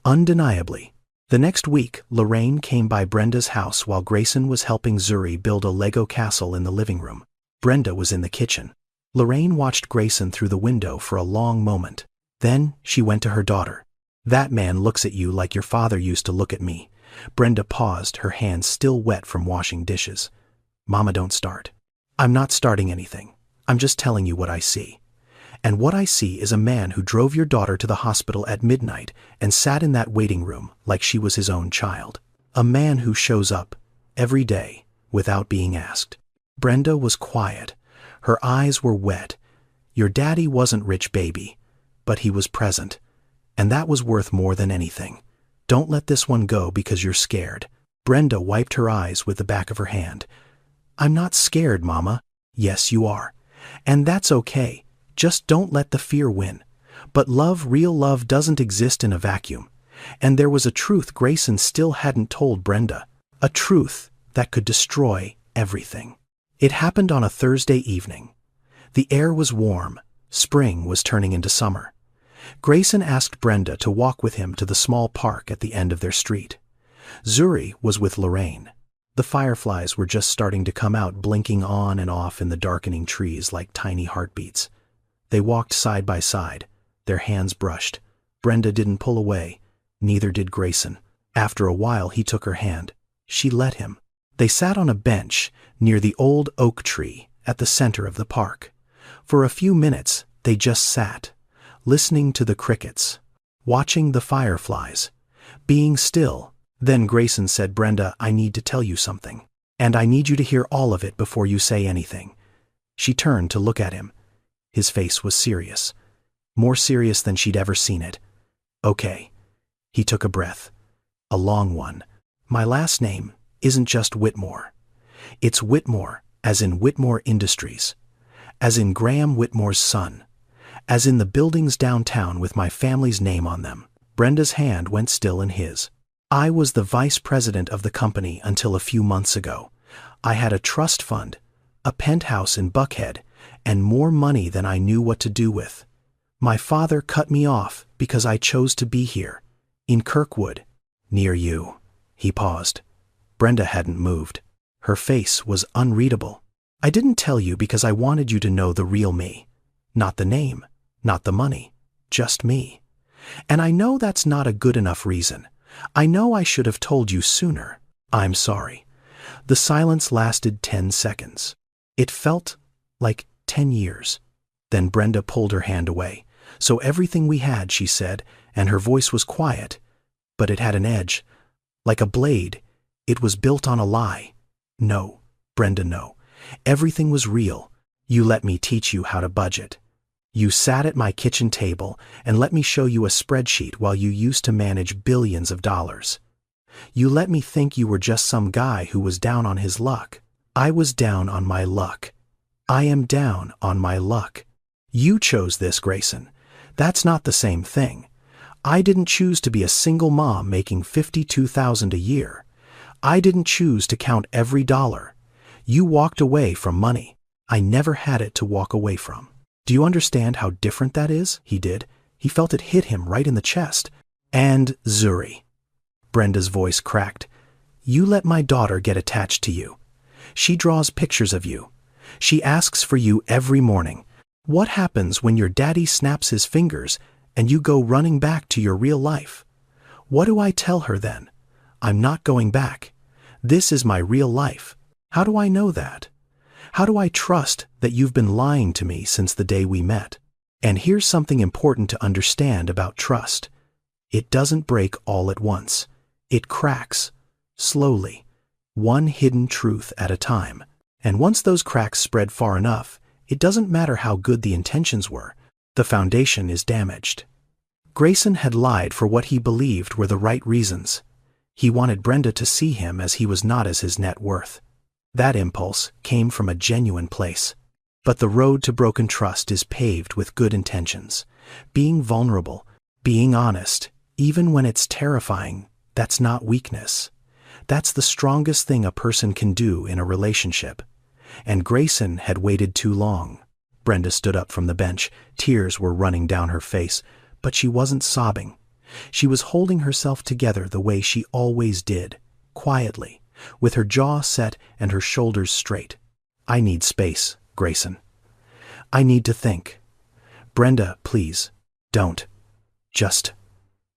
undeniably. The next week, Lorraine came by Brenda's house while Grayson was helping Zuri build a Lego castle in the living room. Brenda was in the kitchen. Lorraine watched Grayson through the window for a long moment. Then she went to her daughter. "That man looks at you like your father used to look at me." Brenda paused, her hands still wet from washing dishes. "Mama, don't start." "I'm not starting anything. I'm just telling you what I see. And what I see is a man who drove your daughter to the hospital at midnight and sat in that waiting room like she was his own child. A man who shows up every day without being asked." Brenda was quiet. Her eyes were wet. "Your daddy wasn't rich, baby, but he was present. And that was worth more than anything. Don't let this one go because you're scared. Brenda wiped her eyes with the back of her hand. I'm not scared, Mama. Yes, you are. And that's okay. Just don't let the fear win. But love, real love, doesn't exist in a vacuum. And there was a truth Grayson still hadn't told Brenda. A truth that could destroy everything. It happened on a Thursday evening. The air was warm. Spring was turning into summer. Grayson asked Brenda to walk with him to the small park at the end of their street. Zuri was with Lorraine. The fireflies were just starting to come out, blinking on and off in the darkening trees like tiny heartbeats. They walked side by side, their hands brushed. Brenda didn't pull away, neither did Grayson. After a while, he took her hand. She let him. They sat on a bench near the old oak tree at the center of the park. For a few minutes, they just sat, listening to the crickets, watching the fireflies, being still. Then Grayson said, Brenda, I need to tell you something, and I need you to hear all of it before you say anything. She turned to look at him. His face was serious, more serious than she'd ever seen it. Okay. He took a breath, a long one. My last name isn't just Whitmore. It's Whitmore, as in Whitmore Industries, as in Graham Whitmore's son, as in the buildings downtown with my family's name on them. Brenda's hand went still in his. I was the vice president of the company until a few months ago. I had a trust fund, a penthouse in Buckhead, and more money than I knew what to do with. My father cut me off because I chose to be here, in Kirkwood, near you. He paused. Brenda hadn't moved. Her face was unreadable. I didn't tell you because I wanted you to know the real me. Not the name, not the money, just me. And I know that's not a good enough reason. I know I should have told you sooner. I'm sorry. The silence lasted 10 seconds. It felt like 10 years. Then Brenda pulled her hand away. So everything we had, she said, and her voice was quiet, but it had an edge. Like a blade, it was built on a lie. No, Brenda, no. Everything was real. You let me teach you how to budget. You sat at my kitchen table and let me show you a spreadsheet while you used to manage billions of dollars. You let me think you were just some guy who was down on his luck. I was down on my luck. I am down on my luck. You chose this, Grayson. That's not the same thing. I didn't choose to be a single mom making $52,000 a year. I didn't choose to count every dollar. You walked away from money. I never had it to walk away from. Do you understand how different that is? He did. He felt it hit him right in the chest. And Zuri. Brenda's voice cracked. You let my daughter get attached to you. She draws pictures of you. She asks for you every morning. What happens when your daddy snaps his fingers and you go running back to your real life? What do I tell her then? I'm not going back. This is my real life. How do I know that? How do I trust that you've been lying to me since the day we met? And here's something important to understand about trust. It doesn't break all at once. It cracks, slowly, one hidden truth at a time. And once those cracks spread far enough, it doesn't matter how good the intentions were, the foundation is damaged. Grayson had lied for what he believed were the right reasons. He wanted Brenda to see him as he was, not as his net worth. That impulse came from a genuine place. But the road to broken trust is paved with good intentions. Being vulnerable, being honest, even when it's terrifying, that's not weakness. That's the strongest thing a person can do in a relationship. And Grayson had waited too long. Brenda stood up from the bench. Tears were running down her face, but she wasn't sobbing. She was holding herself together the way she always did, quietly, with her jaw set and her shoulders straight. I need space, Grayson. I need to think. Brenda, please, don't. Just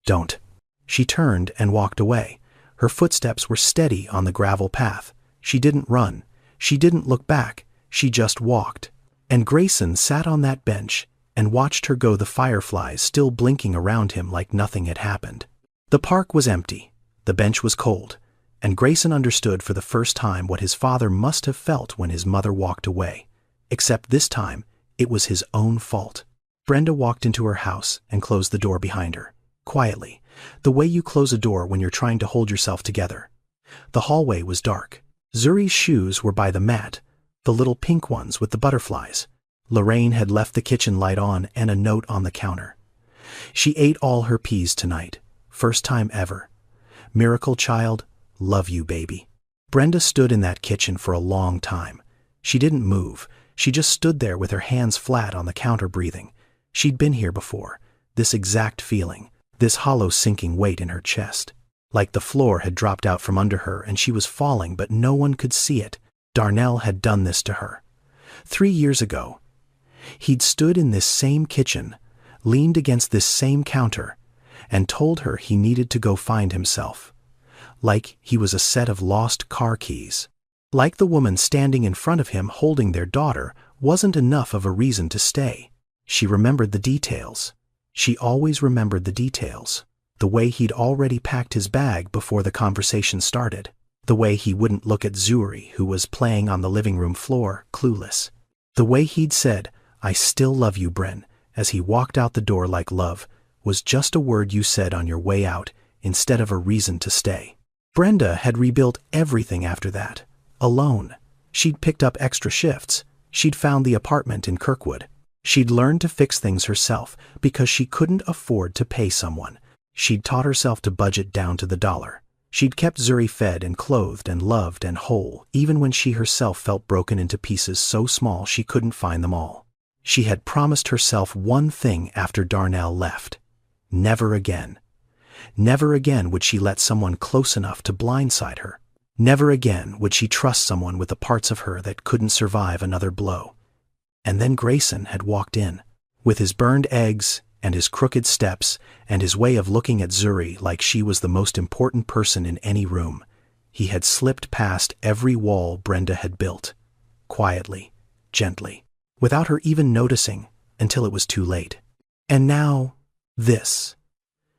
don't. She turned and walked away. Her footsteps were steady on the gravel path. She didn't run. She didn't look back. She just walked. And Grayson sat on that bench and watched her go, the fireflies still blinking around him like nothing had happened. The park was empty. The bench was cold. And Grayson understood for the first time what his father must have felt when his mother walked away. Except this time, it was his own fault. Brenda walked into her house and closed the door behind her. quietly, the way you close a door when you're trying to hold yourself together. The hallway was dark. Zuri's shoes were by the mat, the little pink ones with the butterflies. Lorraine had left the kitchen light on and a note on the counter. She ate all her peas tonight. First time ever. Miracle child, love you, baby. Brenda stood in that kitchen for a long time. She didn't move. She just stood there with her hands flat on the counter breathing. She'd been here before. This exact feeling. This hollow sinking weight in her chest. Like the floor had dropped out from under her and she was falling, but no one could see it. Darnell had done this to her. 3 years ago. He'd stood in this same kitchen, leaned against this same counter, and told her he needed to go find himself. Like he was a set of lost car keys. Like the woman standing in front of him holding their daughter wasn't enough of a reason to stay. She remembered the details. She always remembered the details. The way he'd already packed his bag before the conversation started. The way he wouldn't look at Zuri, who was playing on the living room floor, clueless. The way he'd said, "I still love you, Bren," as he walked out the door like love was just a word you said on your way out instead of a reason to stay. Brenda had rebuilt everything after that, alone. She'd picked up extra shifts. She'd found the apartment in Kirkwood. She'd learned to fix things herself because she couldn't afford to pay someone. She'd taught herself to budget down to the dollar. She'd kept Zuri fed and clothed and loved and whole, even when she herself felt broken into pieces so small she couldn't find them all. She had promised herself one thing after Darnell left. Never again. Never again would she let someone close enough to blindside her. Never again would she trust someone with the parts of her that couldn't survive another blow. And then Grayson had walked in, with his burned eggs and his crooked steps and his way of looking at Zuri like she was the most important person in any room. He had slipped past every wall Brenda had built, quietly, gently, without her even noticing until it was too late. And now, this.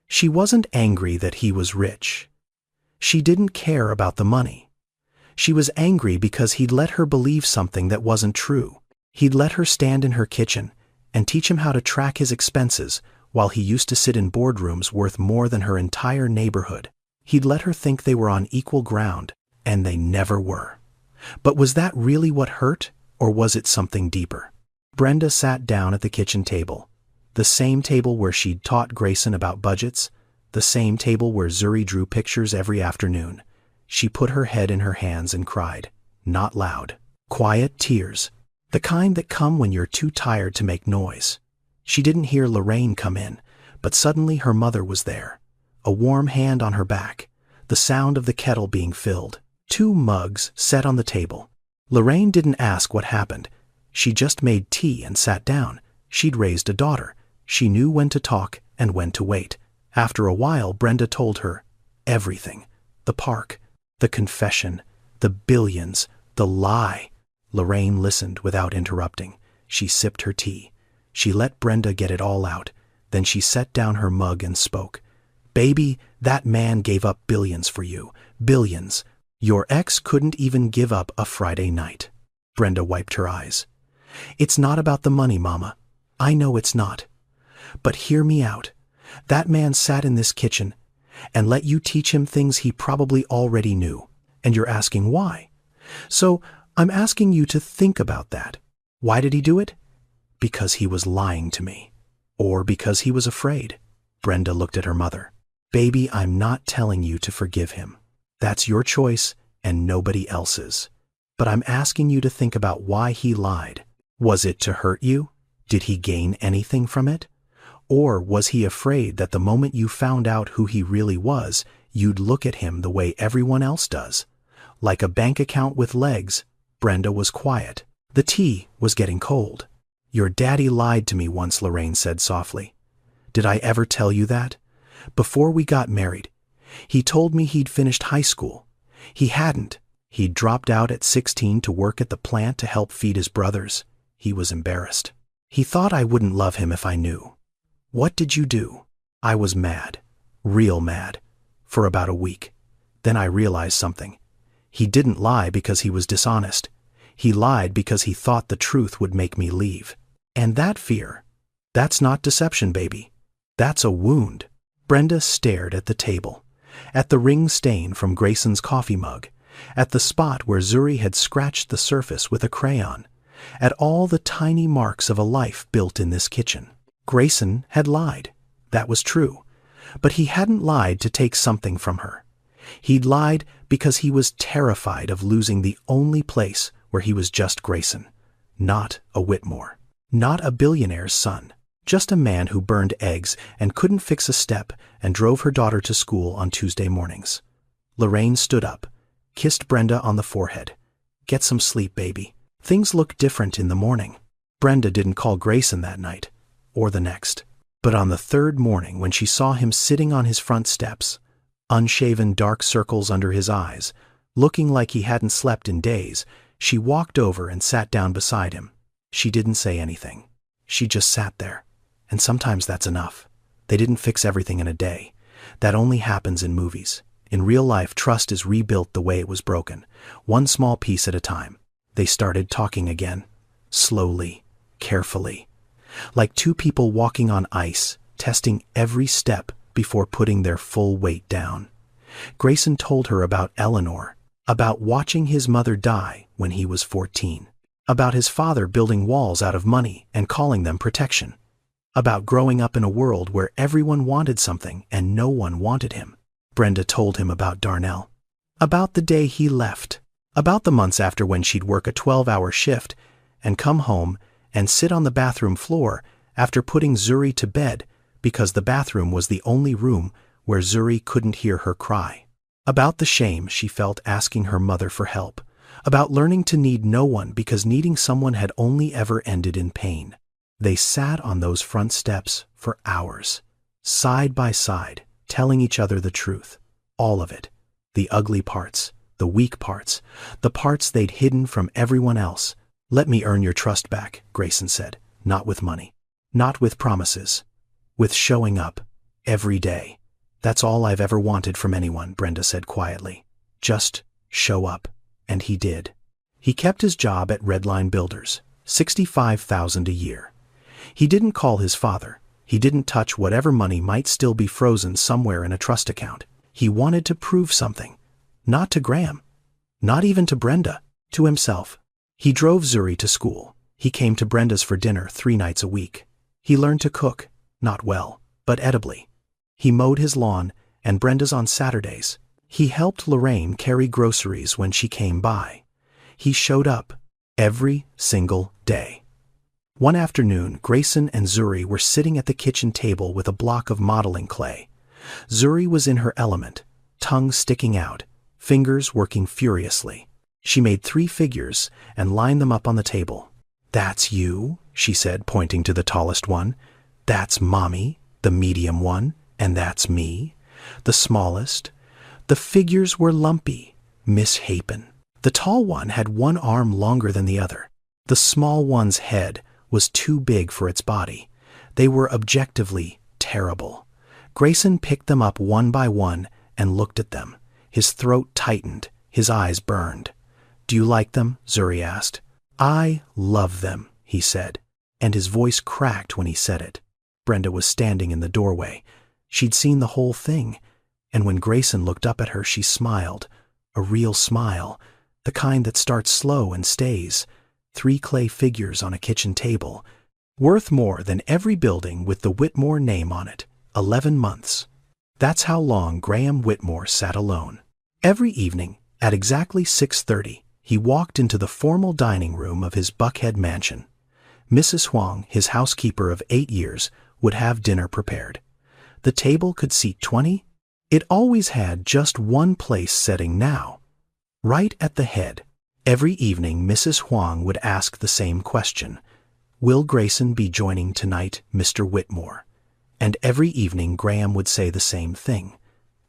She wasn't angry that he was rich. She didn't care about the money. She was angry because he'd let her believe something that wasn't true. He'd let her stand in her kitchen and teach him how to track his expenses while he used to sit in boardrooms worth more than her entire neighborhood. He'd let her think they were on equal ground, and they never were. But was that really what hurt, or was it something deeper? Brenda sat down at the kitchen table, the same table where she'd taught Grayson about budgets, the same table where Zuri drew pictures every afternoon. She put her head in her hands and cried, not loud. Quiet tears, the kind that come when you're too tired to make noise. She didn't hear Lorraine come in, but suddenly her mother was there, a warm hand on her back, the sound of the kettle being filled, 2 mugs set on the table. Lorraine didn't ask what happened. She just made tea and sat down. She'd raised a daughter. She knew when to talk and when to wait. After a while, Brenda told her everything. The park, the confession, the billions, the lie. Lorraine listened without interrupting. She sipped her tea. She let Brenda get it all out. Then she set down her mug and spoke. Baby, that man gave up billions for you. Billions. Your ex couldn't even give up a Friday night. Brenda wiped her eyes. It's not about the money, Mama. I know it's not. But hear me out. That man sat in this kitchen and let you teach him things he probably already knew. And you're asking why. So I'm asking you to think about that. Why did he do it? Because he was lying to me. Or because he was afraid. Brenda looked at her mother. Baby, I'm not telling you to forgive him. That's your choice and nobody else's. But I'm asking you to think about why he lied. Was it to hurt you? Did he gain anything from it? Or was he afraid that the moment you found out who he really was, you'd look at him the way everyone else does? Like a bank account with legs. Brenda was quiet. The tea was getting cold. Your daddy lied to me once, Lorraine said softly. Did I ever tell you that? Before we got married, he told me he'd finished high school. He hadn't. He'd dropped out at 16 to work at the plant to help feed his brothers. He was embarrassed. He thought I wouldn't love him if I knew. What did you do? I was mad. Real mad. For about a week. Then I realized something. He didn't lie because he was dishonest. He lied because he thought the truth would make me leave. And that fear, that's not deception, baby. That's a wound. Brenda stared at the table, at the ring stain from Grayson's coffee mug, at the spot where Zuri had scratched the surface with a crayon, at all the tiny marks of a life built in this kitchen. Grayson had lied. That was true. But he hadn't lied to take something from her. He'd lied because he was terrified of losing the only place where he was just Grayson, not a Whitmore, not a billionaire's son, just a man who burned eggs and couldn't fix a step and drove her daughter to school on Tuesday mornings. Lorraine stood up, kissed Brenda on the forehead. "Get some sleep, baby. Things look different in the morning." Brenda didn't call Grayson that night, or the next. But on the third morning, when she saw him sitting on his front steps, unshaven dark circles under his eyes, looking like he hadn't slept in days, she walked over and sat down beside him. She didn't say anything. She just sat there. And sometimes that's enough. They didn't fix everything in a day. That only happens in movies. In real life, trust is rebuilt the way it was broken, one small piece at a time. They started talking again, slowly, carefully, like two people walking on ice, testing every step before putting their full weight down. Grayson told her about Eleanor, about watching his mother die when he was 14, about his father building walls out of money and calling them protection, about growing up in a world where everyone wanted something and no one wanted him. Brenda told him about Darnell, about the day he left, about the months after when she'd work a 12-hour shift and come home and sit on the bathroom floor after putting Zuri to bed because the bathroom was the only room where Zuri couldn't hear her cry. About the shame she felt asking her mother for help. About learning to need no one because needing someone had only ever ended in pain. They sat on those front steps for hours, side by side, telling each other the truth. All of it. The ugly parts, the weak parts, the parts they'd hidden from everyone else. "Let me earn your trust back," Grayson said. "Not with money. Not with promises. With showing up. Every day. That's all I've ever wanted from anyone," Brenda said quietly. "Just show up." And he did. He kept his job at Redline Builders, $65,000 a year. He didn't call his father. He didn't touch whatever money might still be frozen somewhere in a trust account. He wanted to prove something. Not to Graham. Not even to Brenda. To himself. He drove Zuri to school. He came to Brenda's for dinner 3 nights a week. He learned to cook, not well, but edibly. He mowed his lawn and Brenda's on Saturdays. He helped Lorraine carry groceries when she came by. He showed up every single day. One afternoon, Grayson and Zuri were sitting at the kitchen table with a block of modeling clay. Zuri was in her element, tongue sticking out, fingers working furiously. She made 3 figures and lined them up on the table. "That's you," she said, pointing to the tallest one. "That's Mommy, the medium one, and that's me, the smallest." The figures were lumpy, misshapen. The tall one had one arm longer than the other. The small one's head was too big for its body. They were objectively terrible. Grayson picked them up one by one and looked at them. His throat tightened, his eyes burned. "Do you like them?" Zuri asked. "I love them," he said, and his voice cracked when he said it. Brenda was standing in the doorway. She'd seen the whole thing, and when Grayson looked up at her, she smiled. A real smile, the kind that starts slow and stays. 3 clay figures on a kitchen table, worth more than every building with the Whitmore name on it. 11 months. That's how long Graham Whitmore sat alone. Every evening, at exactly 6:30, he walked into the formal dining room of his Buckhead mansion. Mrs. Huang, his housekeeper of 8 years, would have dinner prepared. The table could seat 20. It always had just one place setting now, right at the head. Every evening, Mrs. Huang would ask the same question. "Will Grayson be joining tonight, Mr. Whitmore?" And every evening, Graham would say the same thing.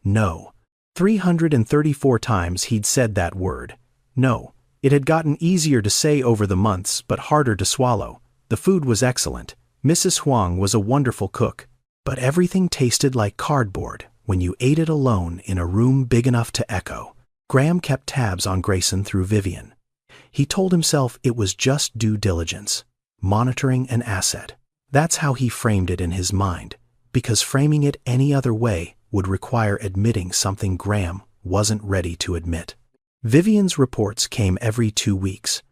No. 334 times he'd said that word. No. It had gotten easier to say over the months, but harder to swallow. The food was excellent. Mrs. Huang was a wonderful cook. But everything tasted like cardboard when you ate it alone in a room big enough to echo. Graham kept tabs on Grayson through Vivian. He told himself it was just due diligence, monitoring an asset. That's how he framed it in his mind. because framing it any other way would require admitting something Graham wasn't ready to admit. Vivian's reports came every 2 weeks.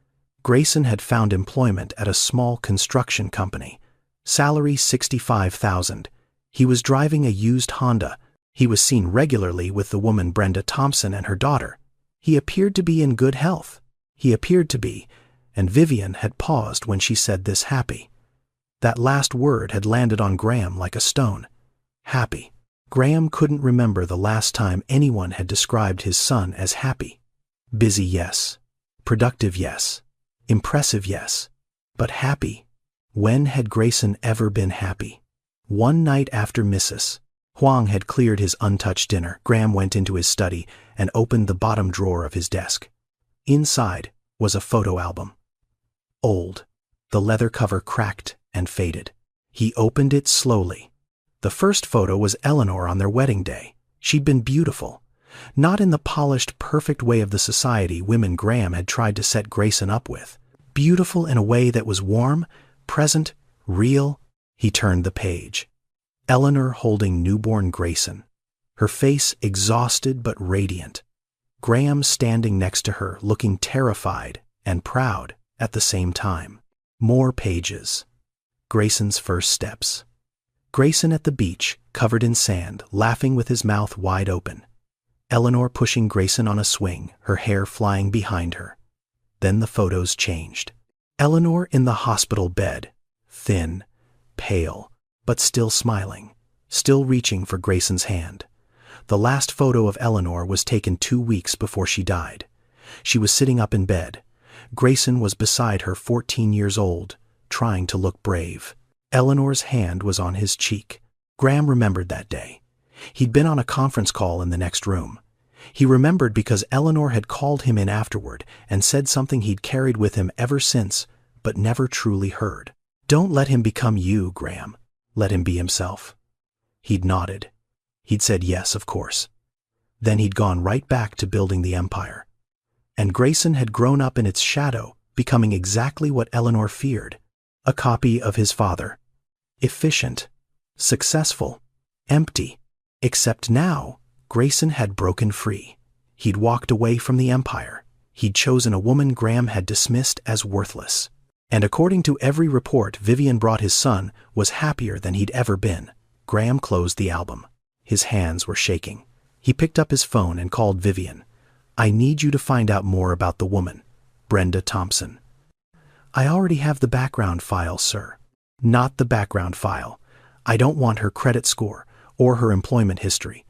Grayson had found employment at a small construction company. Salary $65,000. He was driving a used Honda. He was seen regularly with the woman Brenda Thompson and her daughter. He appeared to be in good health. He appeared to be, and Vivian had paused when she said this happy. That last word had landed on Graham like a stone. Happy. Graham couldn't remember the last time anyone had described his son as happy. Busy, yes. Productive, yes. Impressive, yes. But happy? When had Grayson ever been happy? One night after Mrs. Huang had cleared his untouched dinner, Graham went into his study and opened the bottom drawer of his desk. Inside was a photo album. Old. The leather cover cracked and faded. He opened it slowly. The first photo was Eleanor on their wedding day. She'd been beautiful. Not in the polished, perfect way of the society women Graham had tried to set Grayson up with. Beautiful in a way that was warm, present, real. He turned the page. Eleanor holding newborn Grayson. Her face exhausted but radiant. Graham standing next to her, looking terrified and proud at the same time. More pages. Grayson's first steps. Grayson at the beach, covered in sand, laughing with his mouth wide open. Eleanor pushing Grayson on a swing, her hair flying behind her. Then the photos changed. Eleanor in the hospital bed, thin, pale, but still smiling, still reaching for Grayson's hand. The last photo of Eleanor was taken 2 weeks before she died. She was sitting up in bed. Grayson was beside her, 14 years old, trying to look brave. Eleanor's hand was on his cheek. Graham remembered that day. He'd been on a conference call in the next room. He remembered because Eleanor had called him in afterward and said something he'd carried with him ever since, but never truly heard. Don't let him become you, Graham. Let him be himself. He'd nodded. He'd said yes, of course. Then he'd gone right back to building the empire. And Grayson had grown up in its shadow, becoming exactly what Eleanor feared. A copy of his father. Efficient. Successful. Empty. Except now, Grayson had broken free. He'd walked away from the empire. He'd chosen a woman Graham had dismissed as worthless. And according to every report Vivian brought his son, was happier than he'd ever been. Graham closed the album. His hands were shaking. He picked up his phone and called Vivian. I need you to find out more about the woman, Brenda Thompson. I already have the background file, sir. Not the background file. I don't want her credit score or her employment history.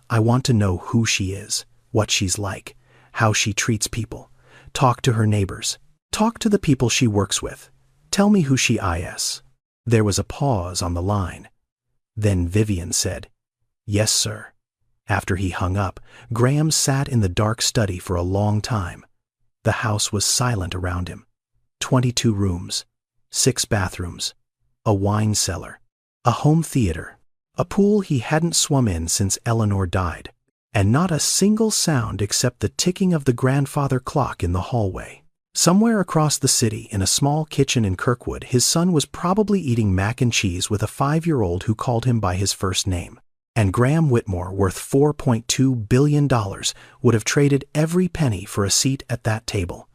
I want to know who she is, what she's like, how she treats people. Talk to her neighbors. Talk to the people she works with. Tell me who she is. There was a pause on the line. Then Vivian said, Yes, sir. After he hung up, Graham sat in the dark study for a long time. The house was silent around him. 22 rooms, 6 bathrooms, a wine cellar, a home theater, a pool he hadn't swum in since Eleanor died, and not a single sound except the ticking of the grandfather clock in the hallway. Somewhere across the city, in a small kitchen in Kirkwood, his son was probably eating mac and cheese with a 5-year-old who called him by his first name. And Graham Whitmore, worth $4.2 billion, would have traded every penny for a seat at that table.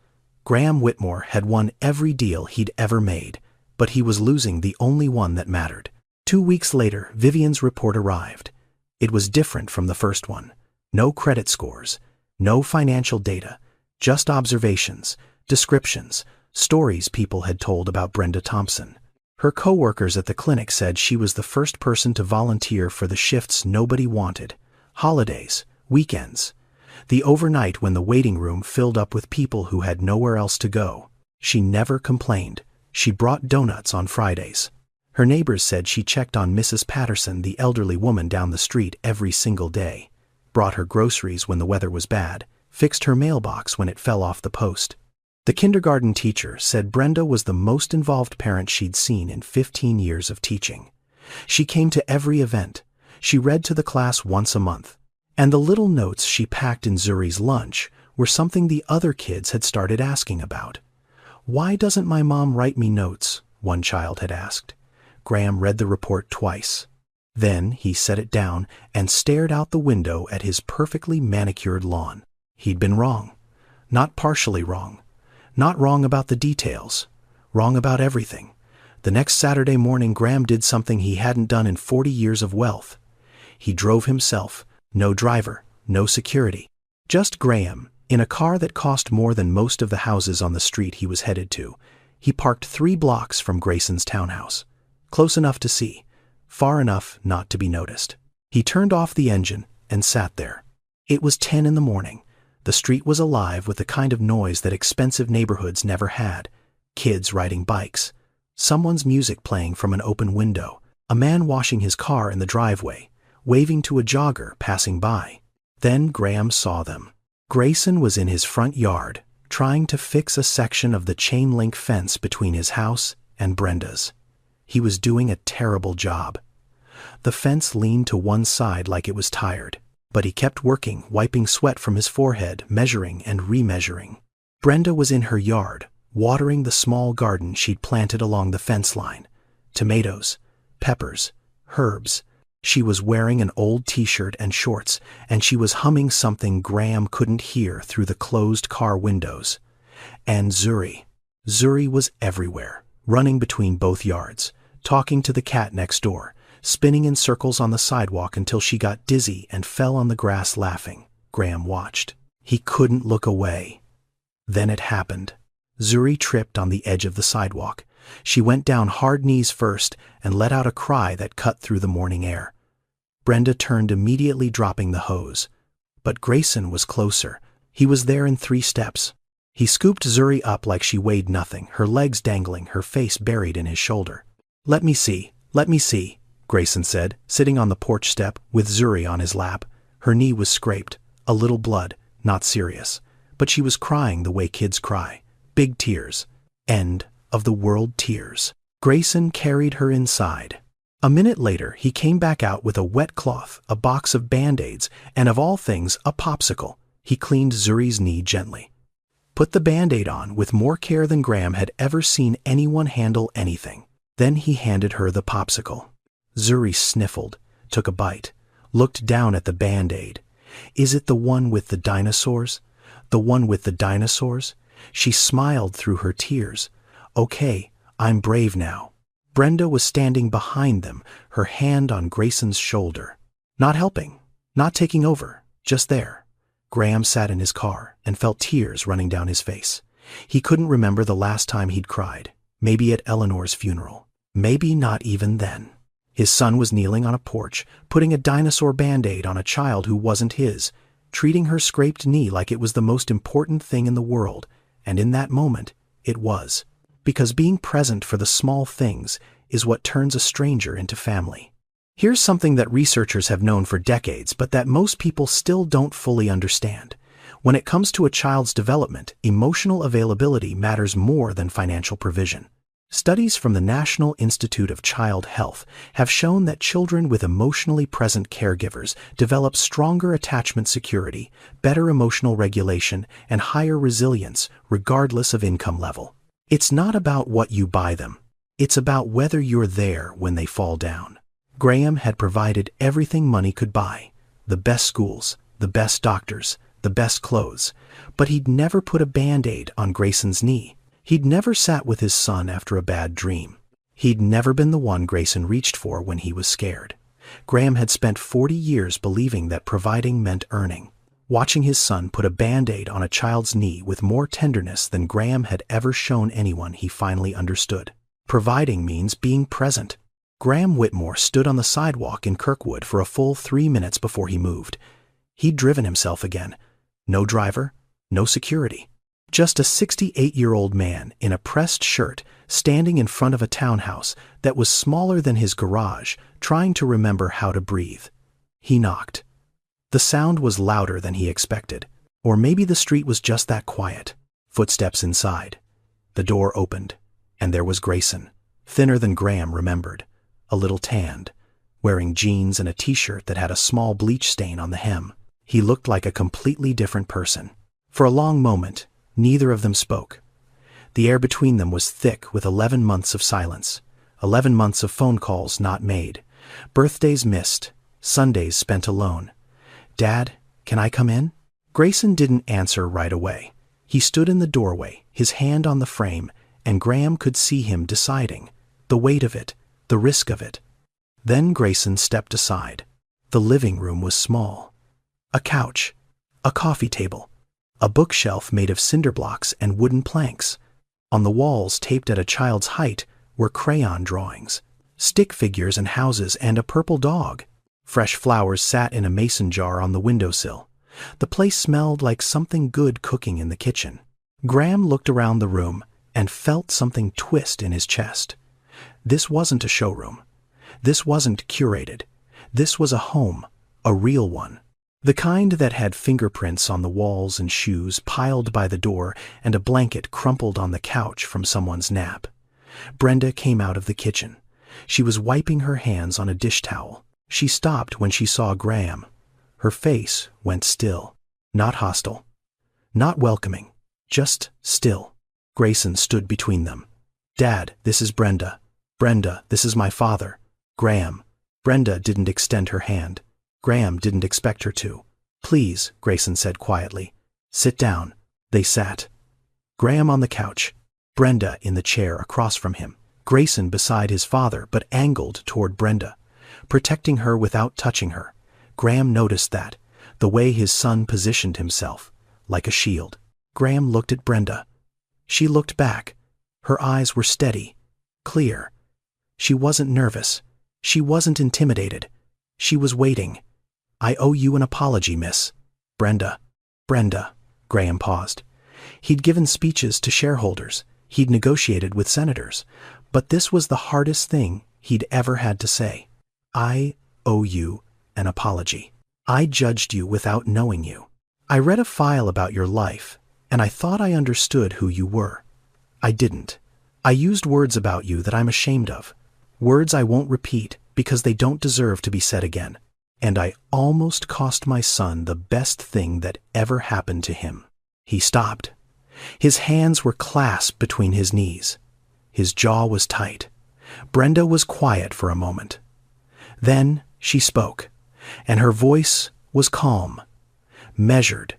Graham Whitmore had won every deal he'd ever made, but he was losing the only one that mattered. 2 weeks later, Vivian's report arrived. It was different from the first one. No credit scores, no financial data, just observations, descriptions, stories people had told about Brenda Thompson. Her co-workers at the clinic said she was the first person to volunteer for the shifts nobody wanted, holidays, weekends, the overnight when the waiting room filled up with people who had nowhere else to go. She never complained. She brought donuts on Fridays. Her neighbors said she checked on Mrs. Patterson, the elderly woman down the street, every single day, brought her groceries when the weather was bad, fixed her mailbox when it fell off the post. The kindergarten teacher said Brenda was the most involved parent she'd seen in 15 years of teaching. She came to every event. She read to the class once a month. And the little notes she packed in Zuri's lunch were something the other kids had started asking about. Why doesn't my mom write me notes? One child had asked. Graham read the report twice. Then he set it down and stared out the window at his perfectly manicured lawn. He'd been wrong. Not partially wrong. Not wrong about the details. Wrong about everything. The next Saturday morning, Graham did something he hadn't done in 40 years of wealth. He drove himself. No driver. No security. Just Graham, in a car that cost more than most of the houses on the street he was headed to. He parked 3 blocks from Grayson's townhouse. Close enough to see. Far enough not to be noticed. He turned off the engine and sat there. It was 10 in the morning. The street was alive with the kind of noise that expensive neighborhoods never had. Kids riding bikes. Someone's music playing from an open window. A man washing his car in the driveway, waving to a jogger passing by. Then Graham saw them. Grayson was in his front yard, trying to fix a section of the chain-link fence between his house and Brenda's. He was doing a terrible job. The fence leaned to one side like it was tired, but he kept working, wiping sweat from his forehead, measuring and remeasuring. Brenda was in her yard, watering the small garden she'd planted along the fence line. Tomatoes, peppers, herbs. She was wearing an old t-shirt and shorts, and she was humming something Graham couldn't hear through the closed car windows. And Zuri. Zuri was everywhere, running between both yards, talking to the cat next door, spinning in circles on the sidewalk until she got dizzy and fell on the grass laughing. Graham watched. He couldn't look away. Then it happened. Zuri tripped on the edge of the sidewalk. She went down hard knees first and let out a cry that cut through the morning air. Brenda turned immediately, dropping the hose. But Grayson was closer. He was there in 3 steps. He scooped Zuri up like she weighed nothing, her legs dangling, her face buried in his shoulder. Let me see, Grayson said, sitting on the porch step with Zuri on his lap. Her knee was scraped, a little blood, not serious. But she was crying the way kids cry. Big tears. End of the world tears. Grayson carried her inside. A minute later, he came back out with a wet cloth, a box of Band-Aids, and of all things, a popsicle. He cleaned Zuri's knee gently. Put the Band-Aid on with more care than Graham had ever seen anyone handle anything. Then he handed her the popsicle. Zuri sniffled, took a bite, looked down at the Band-Aid. Is it the one with the dinosaurs? The one with the dinosaurs? She smiled through her tears. Okay, I'm brave now. Brenda was standing behind them, her hand on Grayson's shoulder. Not helping, not taking over, just there. Graham sat in his car and felt tears running down his face. He couldn't remember the last time he'd cried. Maybe at Eleanor's funeral. Maybe not even then. His son was kneeling on a porch, putting a dinosaur Band-Aid on a child who wasn't his, treating her scraped knee like it was the most important thing in the world. And in that moment, it was. Because being present for the small things is what turns a stranger into family. Here's something that researchers have known for decades, but that most people still don't fully understand. When it comes to a child's development, emotional availability matters more than financial provision. Studies from the National Institute of Child Health have shown that children with emotionally present caregivers develop stronger attachment security, better emotional regulation, and higher resilience, regardless of income level. It's not about what you buy them. It's about whether you're there when they fall down. Graham had provided everything money could buy. The best schools, the best doctors, the best clothes. But he'd never put a Band-Aid on Grayson's knee. He'd never sat with his son after a bad dream. He'd never been the one Grayson reached for when he was scared. Graham had spent 40 years believing that providing meant earning. Watching his son put a Band-Aid on a child's knee with more tenderness than Graham had ever shown anyone, he finally understood. Providing means being present. Graham Whitmore stood on the sidewalk in Kirkwood for a full 3 minutes before he moved. He'd driven himself again. No driver, no security. Just a 68-year-old man in a pressed shirt standing in front of a townhouse that was smaller than his garage, trying to remember how to breathe. He knocked. The sound was louder than he expected. Or maybe the street was just that quiet. Footsteps inside. The door opened, and there was Grayson, thinner than Graham remembered, a little tanned, wearing jeans and a t-shirt that had a small bleach stain on the hem. He looked like a completely different person. For a long moment, neither of them spoke. The air between them was thick with 11 months of silence, 11 months of phone calls not made, Birthdays missed, Sundays spent alone. "Dad, can I come in?" Grayson didn't answer right away. He stood in the doorway, his hand on the frame, and Graham could see him deciding. The weight of it, the risk of it. Then Grayson stepped aside. The living room was small. A couch, a coffee table, a bookshelf made of cinder blocks and wooden planks. On the walls, taped at a child's height, were crayon drawings, stick figures and houses, and a purple dog. Fresh flowers sat in a mason jar on the windowsill. The place smelled like something good cooking in the kitchen. Graham looked around the room and felt something twist in his chest. This wasn't a showroom. This wasn't curated. This was a home, a real one. The kind that had fingerprints on the walls and shoes piled by the door and a blanket crumpled on the couch from someone's nap. Brenda came out of the kitchen. She was wiping her hands on a dish towel. She stopped when she saw Graham. Her face went still. Not hostile. Not welcoming. Just still. Grayson stood between them. "Dad, this is Brenda. Brenda, this is my father. Graham." Brenda didn't extend her hand. Graham didn't expect her to. "Please," Grayson said quietly. "Sit down." They sat. Graham on the couch, Brenda in the chair across from him. Grayson beside his father but angled toward Brenda, protecting her without touching her. Graham noticed that, the way his son positioned himself, like a shield. Graham looked at Brenda. She looked back. Her eyes were steady, clear. She wasn't nervous. She wasn't intimidated. She was waiting. "I owe you an apology, miss." "Brenda." "Brenda." Graham paused. He'd given speeches to shareholders. He'd negotiated with senators. But this was the hardest thing he'd ever had to say. "I owe you an apology. I judged you without knowing you. I read a file about your life, and I thought I understood who you were. I didn't. I used words about you that I'm ashamed of. Words I won't repeat because they don't deserve to be said again. And I almost cost my son the best thing that ever happened to him." He stopped. His hands were clasped between his knees. His jaw was tight. Brenda was quiet for a moment. Then she spoke, and her voice was calm, measured.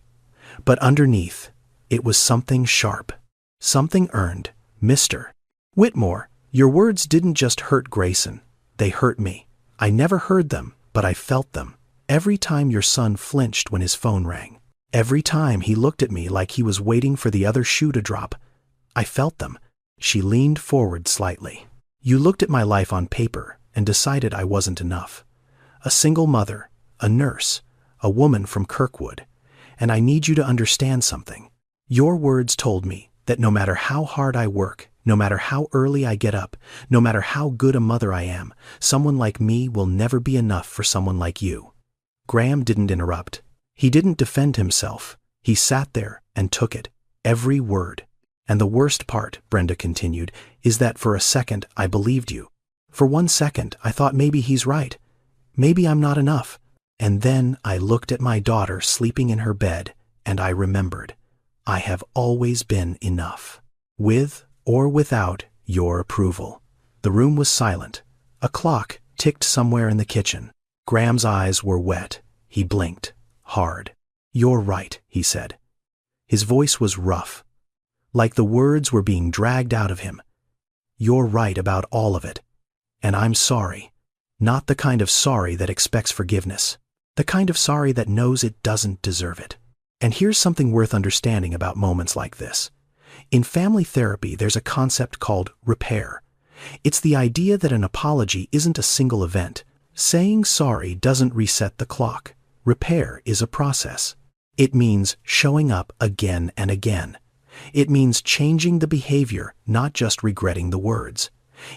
But underneath, it was something sharp, something earned. "Mr. Whitmore, your words didn't just hurt Grayson. They hurt me. I never heard them, but I felt them. Every time your son flinched when his phone rang. Every time he looked at me like he was waiting for the other shoe to drop. I felt them." She leaned forward slightly. "You looked at my life on paper and decided I wasn't enough. A single mother, a nurse, a woman from Kirkwood. And I need you to understand something. Your words told me that no matter how hard I work, no matter how early I get up, no matter how good a mother I am, someone like me will never be enough for someone like you." Graham didn't interrupt. He didn't defend himself. He sat there and took it, every word. "And the worst part," Brenda continued, "is that for a second I believed you. For 1 second I thought maybe he's right. Maybe I'm not enough. And then I looked at my daughter sleeping in her bed, and I remembered. I have always been enough. With or without your approval." The room was silent. A clock ticked somewhere in the kitchen. Graham's eyes were wet. He blinked, hard. "You're right," he said. His voice was rough, like the words were being dragged out of him. "You're right about all of it. And I'm sorry. Not the kind of sorry that expects forgiveness. The kind of sorry that knows it doesn't deserve it." And here's something worth understanding about moments like this. In family therapy, there's a concept called repair. It's the idea that an apology isn't a single event. Saying sorry doesn't reset the clock. Repair is a process. It means showing up again and again. It means changing the behavior, not just regretting the words.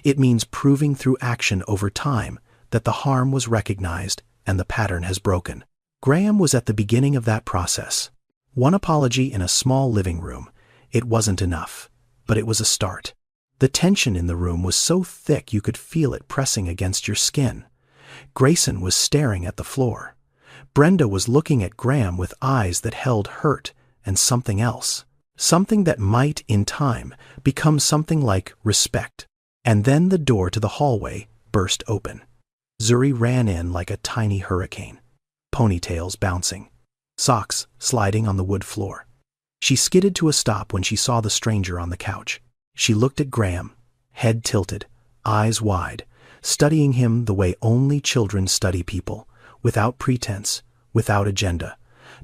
It means proving through action over time that the harm was recognized and the pattern has broken. Graham was at the beginning of that process. One apology in a small living room. It wasn't enough, but it was a start. The tension in the room was so thick you could feel it pressing against your skin. Grayson was staring at the floor. Brenda was looking at Graham with eyes that held hurt and something else. Something that might, in time, become something like respect. And then the door to the hallway burst open. Zuri ran in like a tiny hurricane, ponytails bouncing, socks sliding on the wood floor. She skidded to a stop when she saw the stranger on the couch. She looked at Graham, head tilted, eyes wide, studying him the way only children study people, without pretense, without agenda,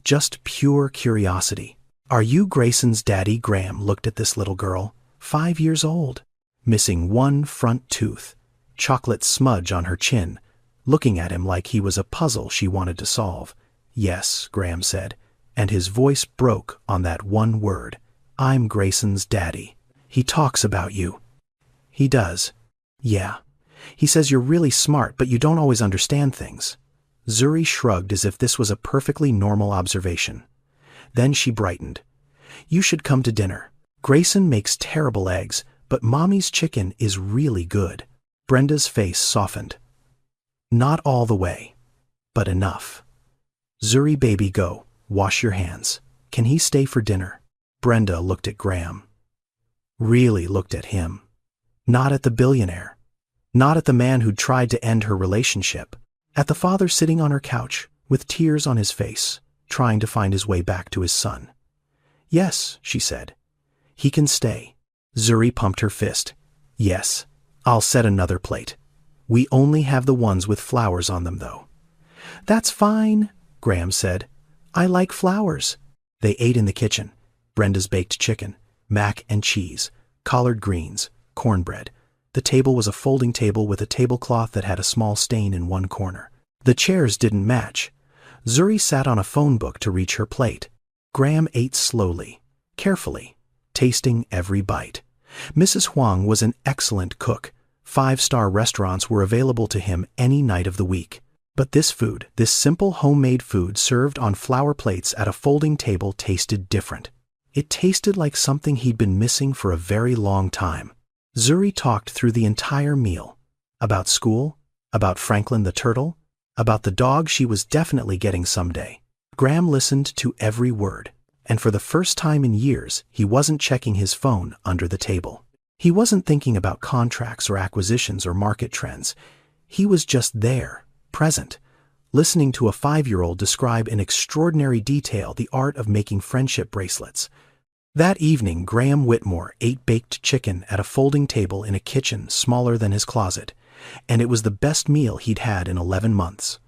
just pure curiosity. "Are you Grayson's daddy?" Graham looked at this little girl, 5 years old, missing one front tooth, chocolate smudge on her chin, looking at him like he was a puzzle she wanted to solve. "Yes," Graham said, and his voice broke on that one word. "I'm Grayson's daddy. He talks about you." "He does." "Yeah. He says you're really smart, but you don't always understand things." Zuri shrugged as if this was a perfectly normal observation. Then she brightened. "You should come to dinner. Grayson makes terrible eggs, but Mommy's chicken is really good." Brenda's face softened. "Not all the way, but enough." "Zuri baby, go. Wash your hands. Can he stay for dinner?" Brenda looked at Graham. Really looked at him. Not at the billionaire. Not at the man who'd tried to end her relationship. At the father sitting on her couch, with tears on his face, trying to find his way back to his son. "Yes," she said. "He can stay." Zuri pumped her fist. "Yes, I'll set another plate. We only have the ones with flowers on them, though." "That's fine," Graham said. "I like flowers." They ate in the kitchen. Brenda's baked chicken, mac and cheese, collard greens, cornbread. The table was a folding table with a tablecloth that had a small stain in one corner. The chairs didn't match. Zuri sat on a phone book to reach her plate. Graham ate slowly, carefully, tasting every bite. Mrs. Huang was an excellent cook. 5-star restaurants were available to him any night of the week. But this food, this simple homemade food served on flower plates at a folding table, tasted different. It tasted like something he'd been missing for a very long time. Zuri talked through the entire meal. About school, about Franklin the turtle, about the dog she was definitely getting someday. Graham listened to every word, and for the first time in years, he wasn't checking his phone under the table. He wasn't thinking about contracts or acquisitions or market trends. He was just there, present, listening to a 5-year-old describe in extraordinary detail the art of making friendship bracelets. That evening, Graham Whitmore ate baked chicken at a folding table in a kitchen smaller than his closet, and it was the best meal he'd had in 11 months.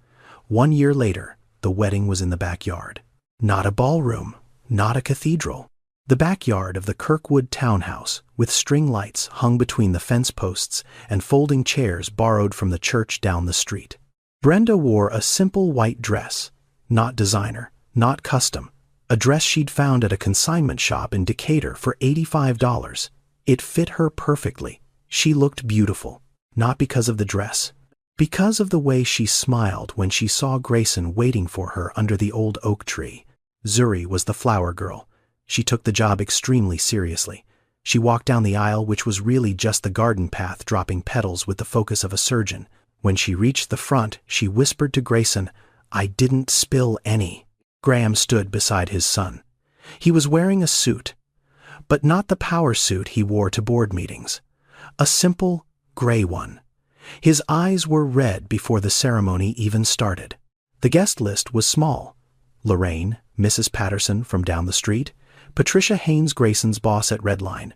1 year later, the wedding was in the backyard. Not a ballroom, not a cathedral. The backyard of the Kirkwood townhouse, with string lights hung between the fence posts and folding chairs borrowed from the church down the street. Brenda wore a simple white dress, not designer, not custom, a dress she'd found at a consignment shop in Decatur for $85. It fit her perfectly. She looked beautiful, not because of the dress, because of the way she smiled when she saw Grayson waiting for her under the old oak tree. Zuri was the flower girl. She took the job extremely seriously. She walked down the aisle, which was really just the garden path, dropping petals with the focus of a surgeon. When she reached the front, she whispered to Grayson, "I didn't spill any." Graham stood beside his son. He was wearing a suit, but not the power suit he wore to board meetings. A simple, gray one. His eyes were red before the ceremony even started. The guest list was small. Lorraine, Mrs. Patterson from down the street, Patricia Haynes, Grayson's boss at Redline,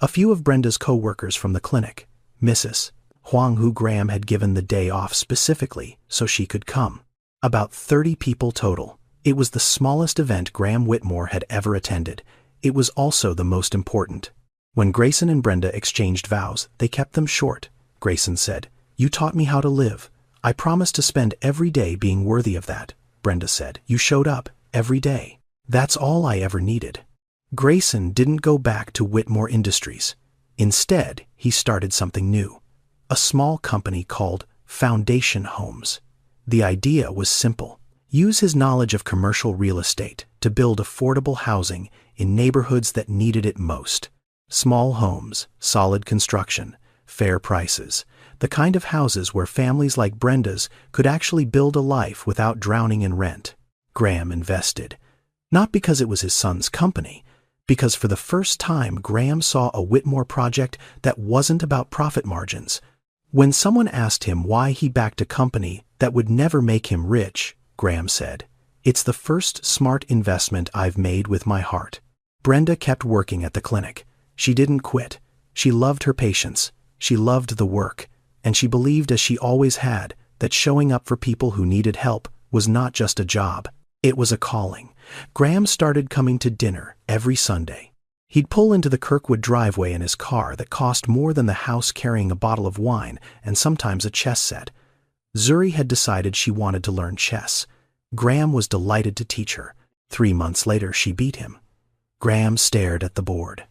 a few of Brenda's co-workers from the clinic, Mrs. Huang, who Graham had given the day off specifically so she could come. About 30 people total. It was the smallest event Graham Whitmore had ever attended. It was also the most important. When Grayson and Brenda exchanged vows, they kept them short. Grayson said, "You taught me how to live. I promised to spend every day being worthy of that." Brenda said, "You showed up every day. That's all I ever needed." Grayson didn't go back to Whitmore Industries. Instead, he started something new. A small company called Foundation Homes. The idea was simple. Use his knowledge of commercial real estate to build affordable housing in neighborhoods that needed it most. Small homes, solid construction, fair prices. The kind of houses where families like Brenda's could actually build a life without drowning in rent. Graham invested. Not because it was his son's company, because for the first time Graham saw a Whitmore project that wasn't about profit margins. When someone asked him why he backed a company that would never make him rich, Graham said, "It's the first smart investment I've made with my heart." Brenda kept working at the clinic. She didn't quit. She loved her patients. She loved the work. And she believed, as she always had, that showing up for people who needed help was not just a job. It was a calling. Graham started coming to dinner every Sunday. He'd pull into the Kirkwood driveway in his car that cost more than the house, carrying a bottle of wine and sometimes a chess set. Zuri had decided she wanted to learn chess. Graham was delighted to teach her. 3 months later, she beat him. Graham stared at the board,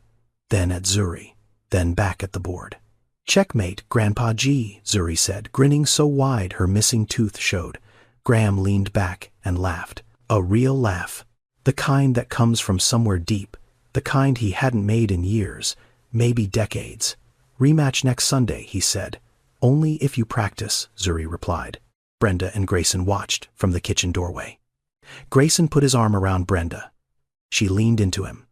then at Zuri, then back at the board. "Checkmate, Grandpa G," Zuri said, grinning so wide her missing tooth showed. Graham leaned back and laughed. A real laugh. The kind that comes from somewhere deep. The kind he hadn't made in years, maybe decades. "Rematch next Sunday," he said. "Only if you practice," Zuri replied. Brenda and Grayson watched from the kitchen doorway. Grayson put his arm around Brenda. She leaned into him.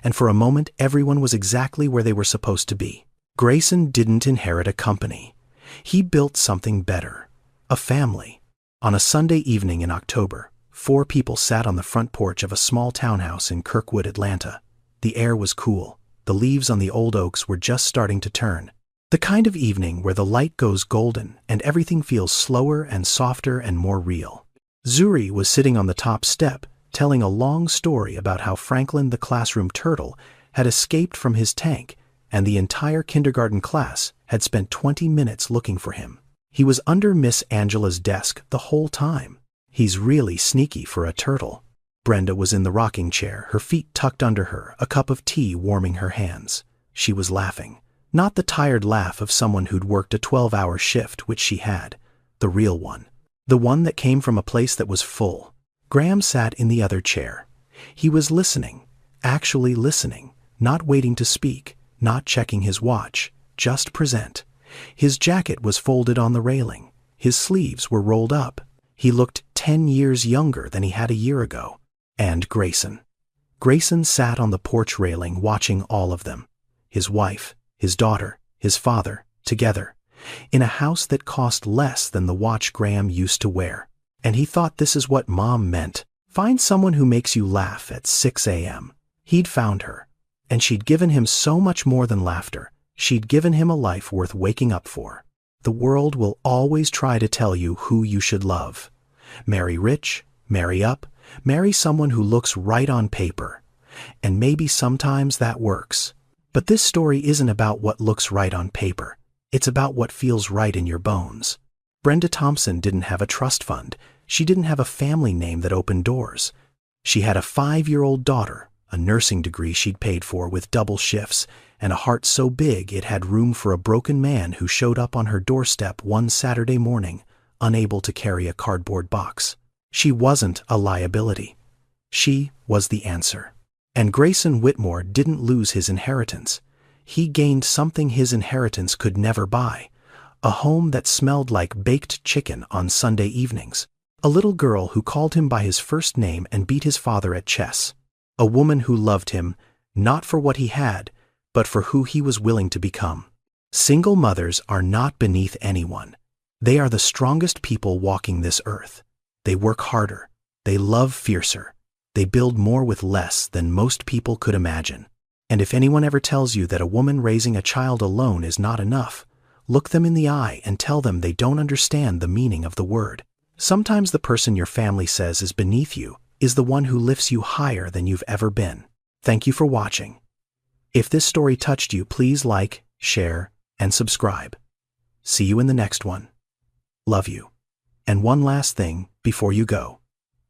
And for a moment, everyone was exactly where they were supposed to be. Grayson didn't inherit a company. He built something better. A family. On a Sunday evening in October, 4 people sat on the front porch of a small townhouse in Kirkwood, Atlanta. The air was cool. The leaves on the old oaks were just starting to turn. The kind of evening where the light goes golden and everything feels slower and softer and more real. Zuri was sitting on the top step, telling a long story about how Franklin, the classroom turtle, had escaped from his tank, and the entire kindergarten class had spent 20 minutes looking for him. He was under Miss Angela's desk the whole time. He's really sneaky for a turtle. Brenda was in the rocking chair, her feet tucked under her, a cup of tea warming her hands. She was laughing. Not the tired laugh of someone who'd worked a 12-hour shift, which she had. The real one. The one that came from a place that was full. Graham sat in the other chair. He was listening, actually listening, not waiting to speak, not checking his watch, just present. His jacket was folded on the railing. His sleeves were rolled up. He looked 10 years younger than he had a year ago. And Grayson. Grayson sat on the porch railing watching all of them. His wife, his daughter, his father, together. In a house that cost less than the watch Graham used to wear. And he thought this is what mom meant. Find someone who makes you laugh at 6 a.m. He'd found her. And she'd given him so much more than laughter. She'd given him a life worth waking up for. The world will always try to tell you who you should love. Marry rich, marry up, marry someone who looks right on paper. And maybe sometimes that works. But this story isn't about what looks right on paper. It's about what feels right in your bones. Brenda Thompson didn't have a trust fund. She didn't have a family name that opened doors. She had a 5-year-old daughter, a nursing degree she'd paid for with double shifts, and a heart so big it had room for a broken man who showed up on her doorstep one Saturday morning, unable to carry a cardboard box. She wasn't a liability. She was the answer. And Grayson Whitmore didn't lose his inheritance. He gained something his inheritance could never buy. A home that smelled like baked chicken on Sunday evenings. A little girl who called him by his first name and beat his father at chess. A woman who loved him, not for what he had, but for who he was willing to become. Single mothers are not beneath anyone. They are the strongest people walking this earth. They work harder. They love fiercer. They build more with less than most people could imagine. And if anyone ever tells you that a woman raising a child alone is not enough, look them in the eye and tell them they don't understand the meaning of the word. Sometimes the person your family says is beneath you is the one who lifts you higher than you've ever been. Thank you for watching. If this story touched you, please like, share, and subscribe. See you in the next one. Love you. And one last thing before you go.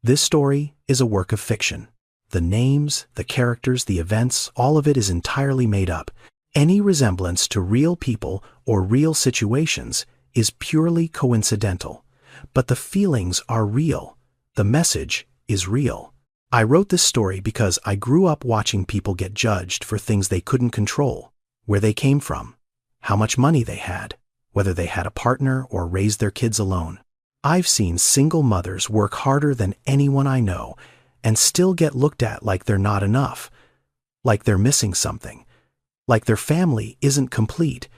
This story is a work of fiction. The names, the characters, the events, all of it is entirely made up. Any resemblance to real people or real situations is purely coincidental. But the feelings are real. The message is real. I wrote this story because I grew up watching people get judged for things they couldn't control, where they came from, how much money they had, whether they had a partner or raised their kids alone. I've seen single mothers work harder than anyone I know and still get looked at like they're not enough, like they're missing something, like their family isn't complete.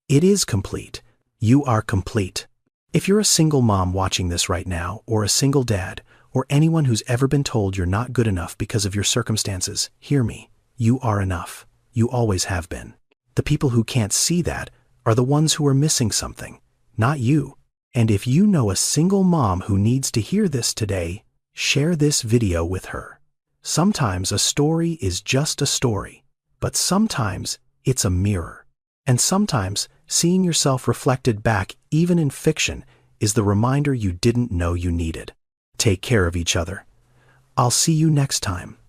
It is complete. You are complete. If you're a single mom watching this right now, or a single dad, or anyone who's ever been told you're not good enough because of your circumstances, hear me. You are enough. You always have been. The people who can't see that are the ones who are missing something, not you. And if you know a single mom who needs to hear this today, share this video with her. Sometimes a story is just a story, but sometimes it's a mirror. And sometimes seeing yourself reflected back, even in fiction, is the reminder you didn't know you needed. Take care of each other. I'll see you next time.